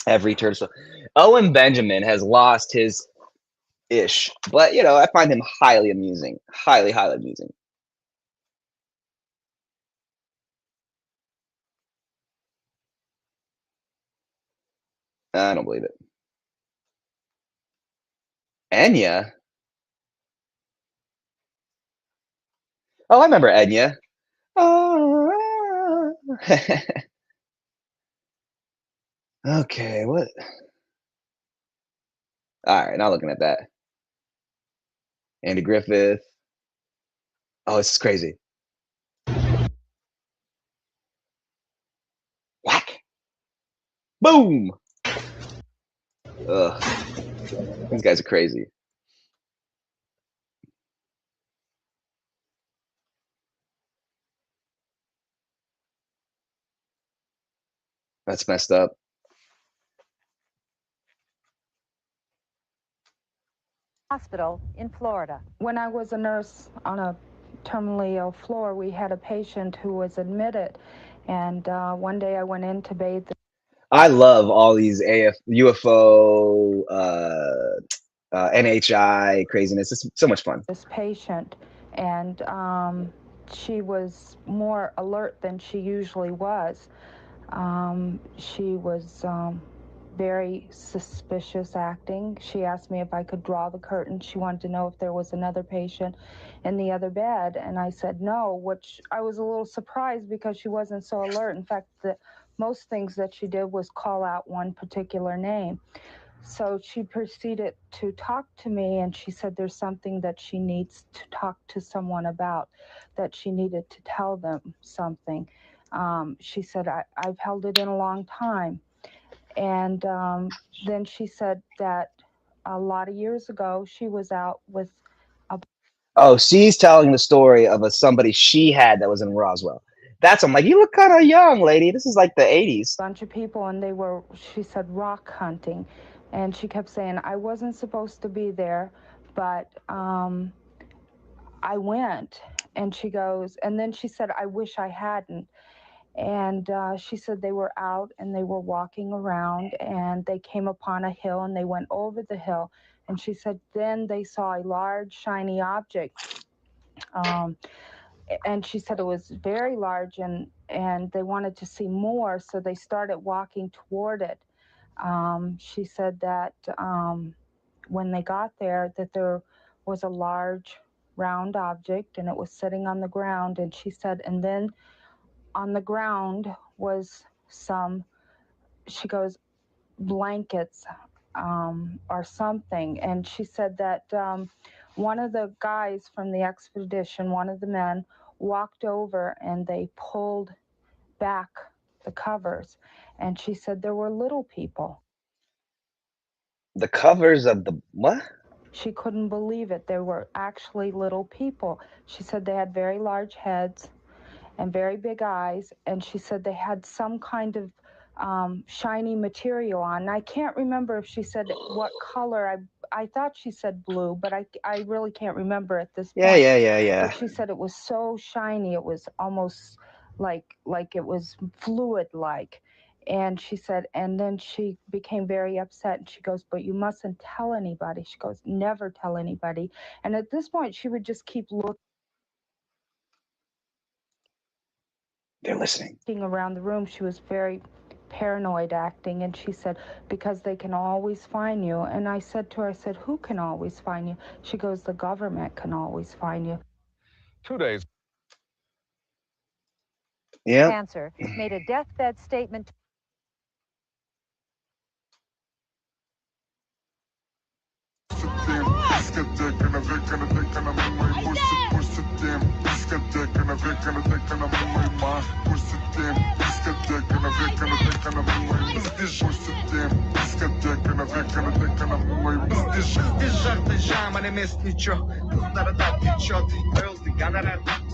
Every turtle. Owen Benjamin has lost his ish, but you know, I find him highly amusing. Highly, highly amusing. I don't believe it. Enya? Oh, I remember Enya. Oh. Okay, what? All right, not looking at that. Andy Griffith. Oh, this is crazy. Whack. Boom. Ugh. These guys are crazy. That's messed up. Hospital in Florida. When I was a nurse on a terminally ill floor, we had a patient who was admitted, and one day I went in to bathe the I love all these UFO, NHI craziness. It's so much fun. this patient, and she was more alert than she usually was. She was very suspicious acting. She asked me if I could draw the curtain. She wanted to know if there was another patient in the other bed, and I said no, which I was a little surprised because she wasn't so alert. In fact, the most things that she did was call out one particular name. So she proceeded to talk to me, and she said there's something that she needs to talk to someone about, that she needed to tell them something. She said, I've held it in a long time. And then she said that a lot of years ago, she was out with a Oh, she's telling the story of somebody she had that was in Roswell. That's, I'm like, you look kind of young, lady. This is like the 80s. bunch of people, and they were, she said, rock hunting. And she kept saying, I wasn't supposed to be there, but I went. And she goes, and then she said, I wish I hadn't. And she said they were out and they were walking around, and they came upon a hill, and they went over the hill. And she said then they saw a large shiny object. And she said it was very large, and they wanted to see more, so they started walking toward it. She said that when they got there, that there was a large round object, and it was sitting on the ground. And she said, and then on the ground was some, she goes, blankets or something. And she said that one of the guys from the expedition, one of the men, walked over and they pulled back the covers. And she said there were little people. The covers of the what? She couldn't believe it. There were actually little people. She said they had very large heads and very big eyes, and she said they had some kind of shiny material on. And I can't remember if she said what color. I thought she said blue, but I really can't remember at this point. Yeah. But she said it was so shiny, it was almost like it was fluid-like. And she said, and then she became very upset, and she goes, but you mustn't tell anybody. She goes, never tell anybody. And at this point, she would just keep looking. They're listening. Around the room, she was very paranoid acting, and she said, because they can always find you. And I said to her, I said, who can always find you? She goes, the government can always find you. 2 days. Yeah. Cancer made a deathbed statement.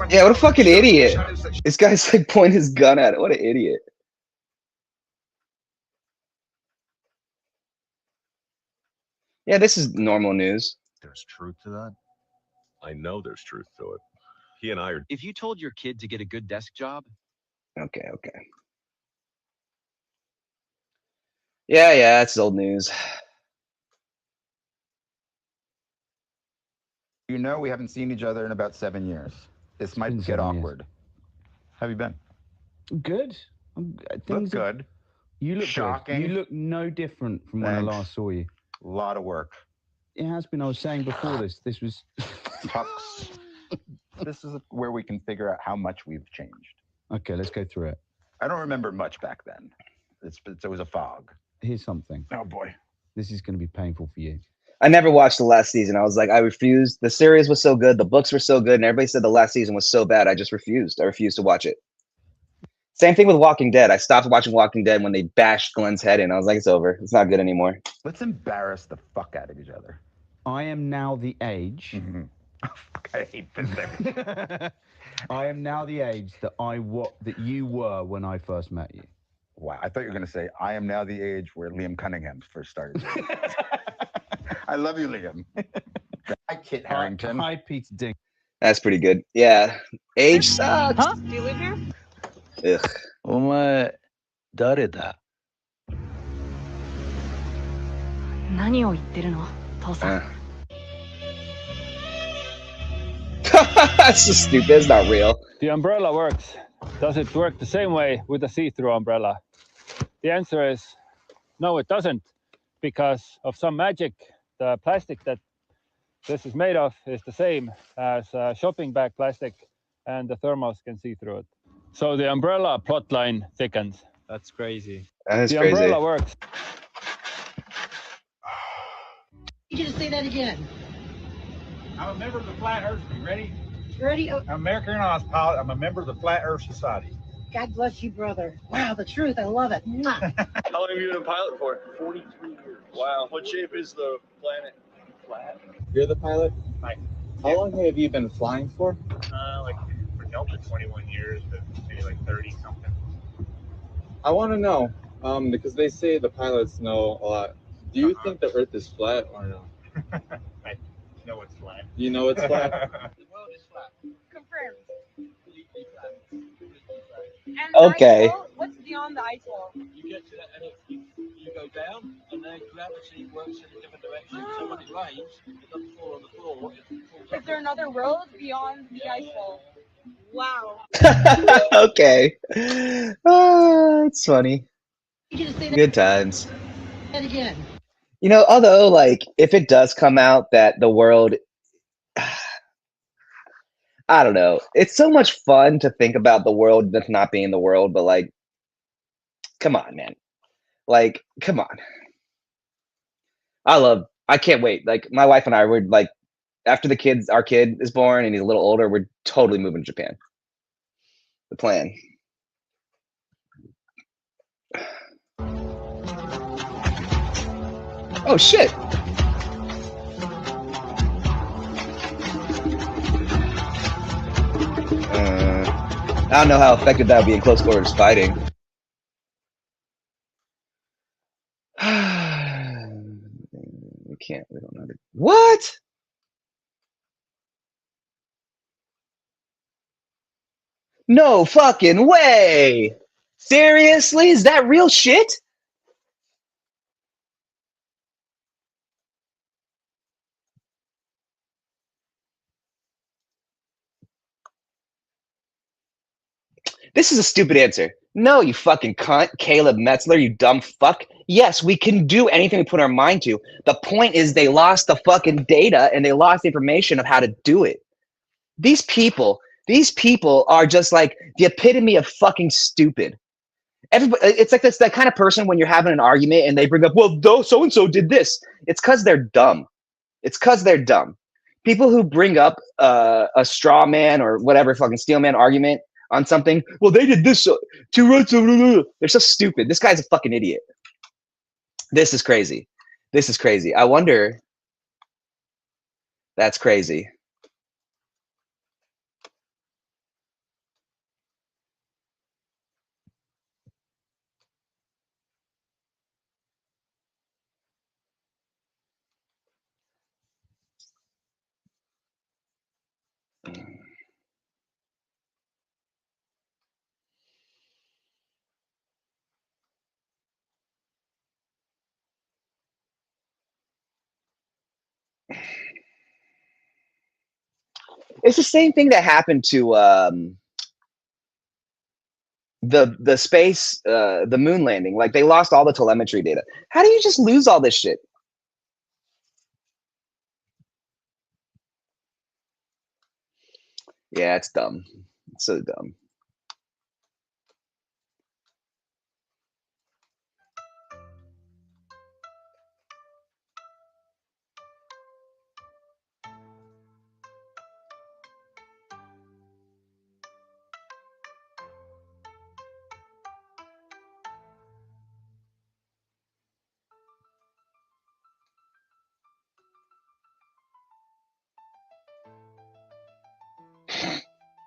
Yeah, what a fucking idiot. This guy's like pointing his gun at it. What an idiot. Yeah, this is normal news. There's truth to that. I know there's truth to it. He and I are. If you told your kid to get a good desk job. Okay. Yeah, it's old news. You know, we haven't seen each other in about 7 years. This might get awkward. How have you been? Good. Look good. You look shocking. Good. You look no different from when I last saw you. A lot of work. It has been. I was saying before this was. Tux. This is where we can figure out how much we've changed. Okay, let's go through it. I don't remember much back then. It was a fog. Here's something. Oh boy. This is going to be painful for you. I never watched the last season. I was like, I refused. The series was so good. The books were so good. And everybody said the last season was so bad. I just refused. I refused to watch it. Same thing with Walking Dead. I stopped watching Walking Dead when they bashed Glenn's head in. I was like, it's over. It's not good anymore. Let's embarrass the fuck out of each other. I am now the age. Mm-hmm. I hate this thing. I am now the age that that you were when I first met you. Wow. I thought you were going to say, I am now the age where Liam Cunningham first started. I love you, Liam. Hi, Kit Harington. Hi, Peter Ding. That's pretty good. Yeah. Age sucks. Huh? Do you live here? Ugh. お前、誰だ? 何を言ってるの、父さん。That's so stupid. It's not real. The umbrella works. Does it work the same way with a see-through umbrella? The answer is no, it doesn't. Because of some magic, the plastic that this is made of is the same as shopping bag plastic, and the thermos can see through it. So the umbrella plot line thickens. That's crazy. That is the crazy. umbrella works. You can say that again. I'm a member of the Flat Earth. You ready? Ready? I'm American Airlines pilot. I'm a member of the Flat Earth Society. God bless you, brother. Wow, the truth. I love it. Mwah. How long have you been a pilot for? 43 years. Wow. What shape is the planet? Flat. You're the pilot? Hi. How long have you been flying for? Like for Delta, 21 years, but maybe like 30 something. I want to know, because they say the pilots know a lot. Do you think the Earth is flat or no? I know it's flat. You know it's flat? The world is flat. Confirmed. Completely flat. And Okay. the ice wall, what's beyond the ice wall? You get to that and you go down, and then gravity works in a different direction. So when it rains, it doesn't fall on the floor. Is there another world beyond the ice wall? Wow. Okay. It's funny. You can say that Good times. again. You know, although, like, if it does come out that the world, I don't know. It's so much fun to think about the world that's not being the world, but like, come on, man. Like, come on. I can't wait. Like, my wife and I were like, after our kid is born and he's a little older, we're totally moving to Japan. The plan. Oh, shit. I don't know how effective that would be in close quarters fighting. We don't know. What? No fucking way. Seriously? Is that real shit? This is a stupid answer. No, you fucking cunt, Caleb Metzler, you dumb fuck. Yes, we can do anything we put our mind to. The point is they lost the fucking data and they lost the information of how to do it. These people These people are just like the epitome of fucking stupid. Everybody, it's like that kind of person when you're having an argument and they bring up, well, so and so did this. It's because they're dumb. It's because they're dumb. People who bring up a straw man or whatever fucking steel man argument on something, well, they did this. Two rights. They're so stupid. This guy's a fucking idiot. This is crazy. This is crazy. I wonder. That's crazy. It's the same thing that happened to the space, the moon landing. Like they lost all the telemetry data. How do you just lose all this shit? Yeah, it's dumb. It's so dumb.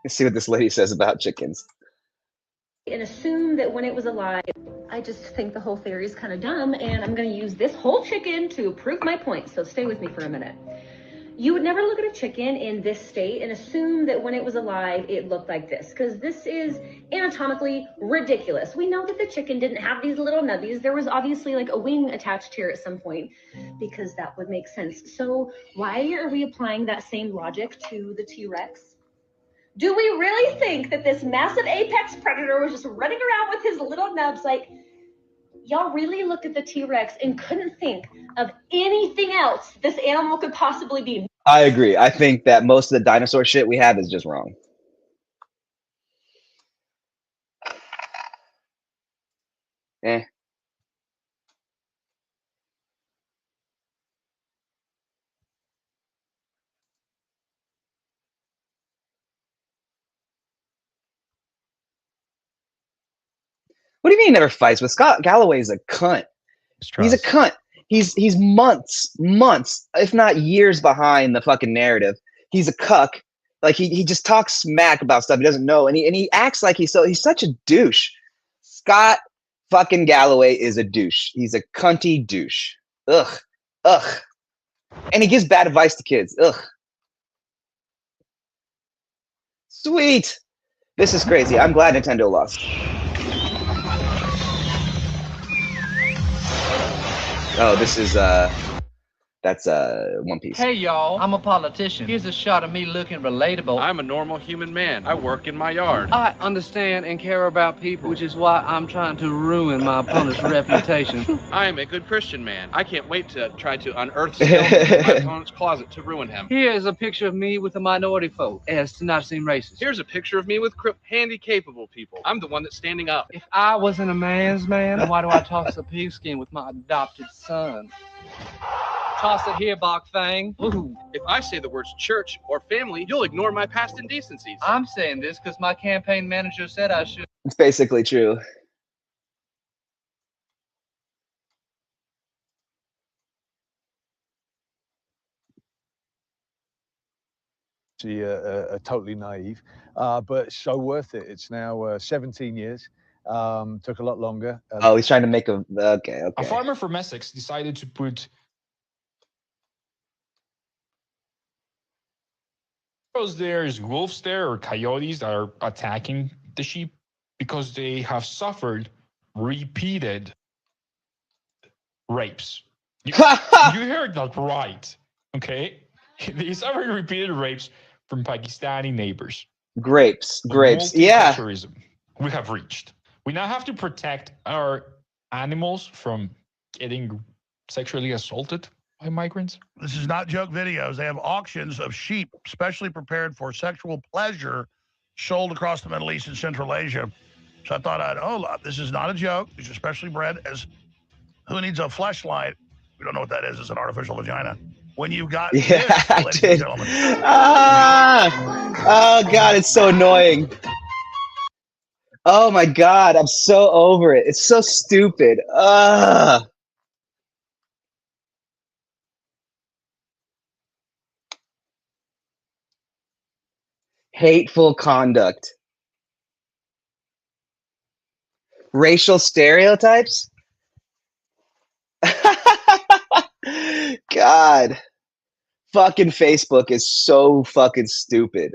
Let's see what this lady says about chickens. And assume that when it was alive, I just think the whole theory is kind of dumb, and I'm going to use this whole chicken to prove my point. So stay with me for a minute. You would never look at a chicken in this state and assume that when it was alive, it looked like this, because this is anatomically ridiculous. We know that the chicken didn't have these little nubbies. There was obviously like a wing attached here at some point, because that would make sense. So why are we applying that same logic to the T-Rex? Do we really think that this massive apex predator was just running around with his little nubs? Like, y'all really looked at the T-Rex and couldn't think of anything else this animal could possibly be? I agree. I think that most of the dinosaur shit we have is just wrong. Eh. What do you mean he never fights? But Scott Galloway's a cunt. He's a cunt. He's months, if not years behind the fucking narrative. He's a cuck. Like he just talks smack about stuff he doesn't know, and he acts like he's such a douche. Scott fucking Galloway is a douche. He's a cunty douche. Ugh. And he gives bad advice to kids. Ugh. Sweet. This is crazy. I'm glad Nintendo lost. Oh, this is that's One Piece. Hey y'all, I'm a politician. Here's a shot of me looking relatable. I'm a normal human man. I work in my yard. I understand and care about people, which is why I'm trying to ruin my opponent's reputation. I am a good Christian man. I can't wait to try to unearth skeletons in my opponent's closet to ruin him. Here's a picture of me with a minority folk, as to not seem racist. Here's a picture of me with handy-capable people. I'm the one that's standing up. If I wasn't a man's man, then why do I toss a pigskin with my adopted son? Toss it here, Bach Fang. Ooh. If I say the words church or family, you'll ignore my past indecencies. I'm saying this because my campaign manager said I should. It's basically true. Totally naive, but so worth it. It's now 17 years. Took a lot longer. Oh, he's trying to make a okay. A farmer from Essex decided to put there's wolves there or coyotes that are attacking the sheep because they have suffered repeated rapes. You heard that right, okay? They suffered repeated rapes from Pakistani neighbors. Grapes, yeah. We have reached. We now have to protect our animals from getting sexually assaulted by migrants. This is not joke videos. They have auctions of sheep specially prepared for sexual pleasure sold across the Middle East and Central Asia. So I thought, this is not a joke. These are specially bred as who needs a fleshlight? We don't know what that is. It's an artificial vagina. When you've got this, ladies and gentlemen. Oh God, it's so annoying. Oh my God, I'm so over it. It's so stupid. Hateful conduct. Racial stereotypes? God. Fucking Facebook is so fucking stupid.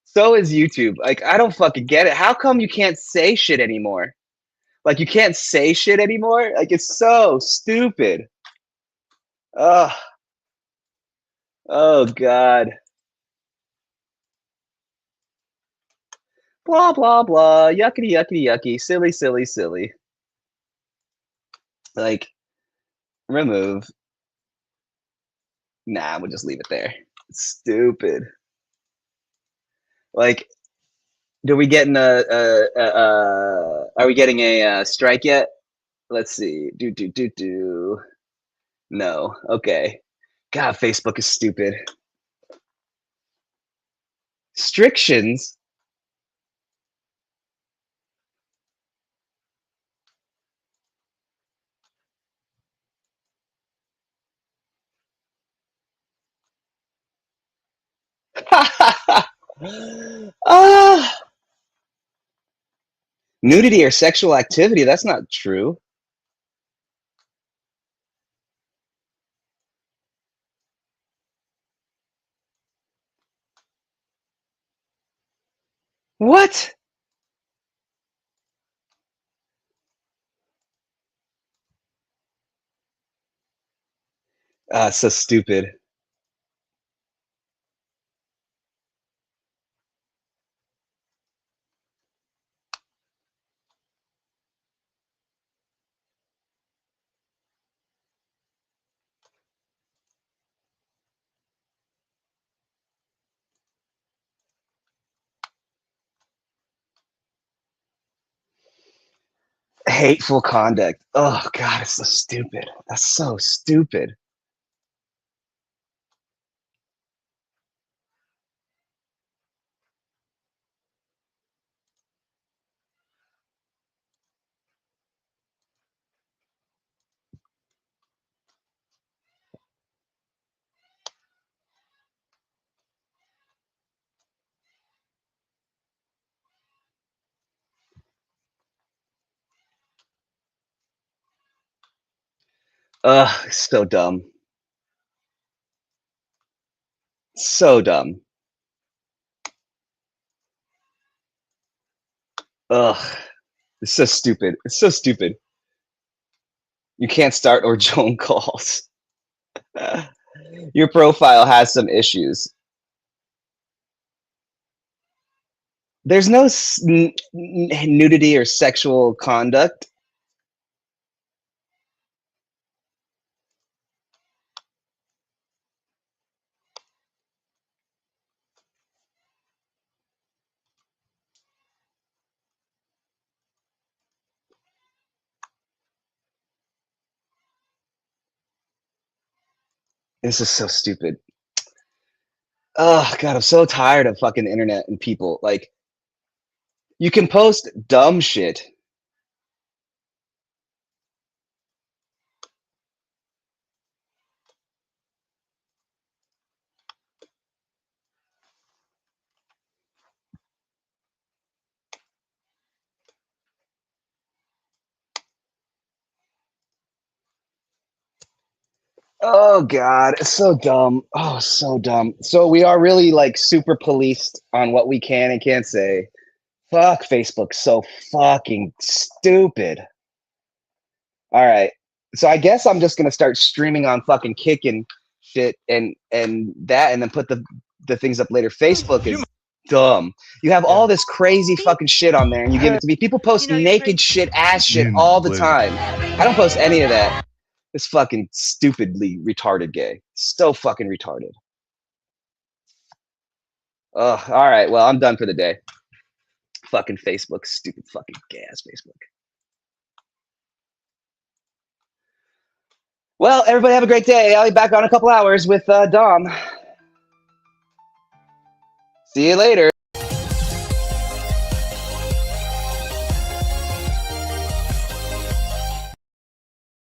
So is YouTube. Like, I don't fucking get it. How come you can't say shit anymore? Like, you can't say shit anymore? Like, it's so stupid. Ugh. Oh, God. Blah, blah, blah. Yuckity, yuckity, yucky. Silly, silly, silly. Like, remove. Nah, we'll just leave it there. It's stupid. Like, are we getting a strike yet? Let's see. No. Okay. God, Facebook is stupid. Restrictions? Nudity or sexual activity, that's not true. What? So stupid. Hateful conduct. Oh God, it's so stupid. That's so stupid. Ugh, so dumb. So dumb. Ugh, it's so stupid. It's so stupid. You can't start or join calls. Your profile has some issues. There's no nudity or sexual conduct. This is so stupid. Oh God, I'm so tired of fucking internet and people. Like, you can post dumb shit. Oh God, it's so dumb. Oh, so dumb. So we are really like super policed on what we can and can't say. Fuck Facebook, so fucking stupid. All right. So I guess I'm just gonna start streaming on fucking Kick and shit and that, and then put the things up later. Facebook is dumb. You have all this crazy fucking shit on there, and you give it to me. People post naked shit, ass shit all the time. I don't post any of that. This fucking stupidly retarded gay. So fucking retarded. Ugh. All right. Well, I'm done for the day. Fucking Facebook, stupid fucking gas Facebook. Well, everybody have a great day. I'll be back on in a couple hours with Dom. See you later.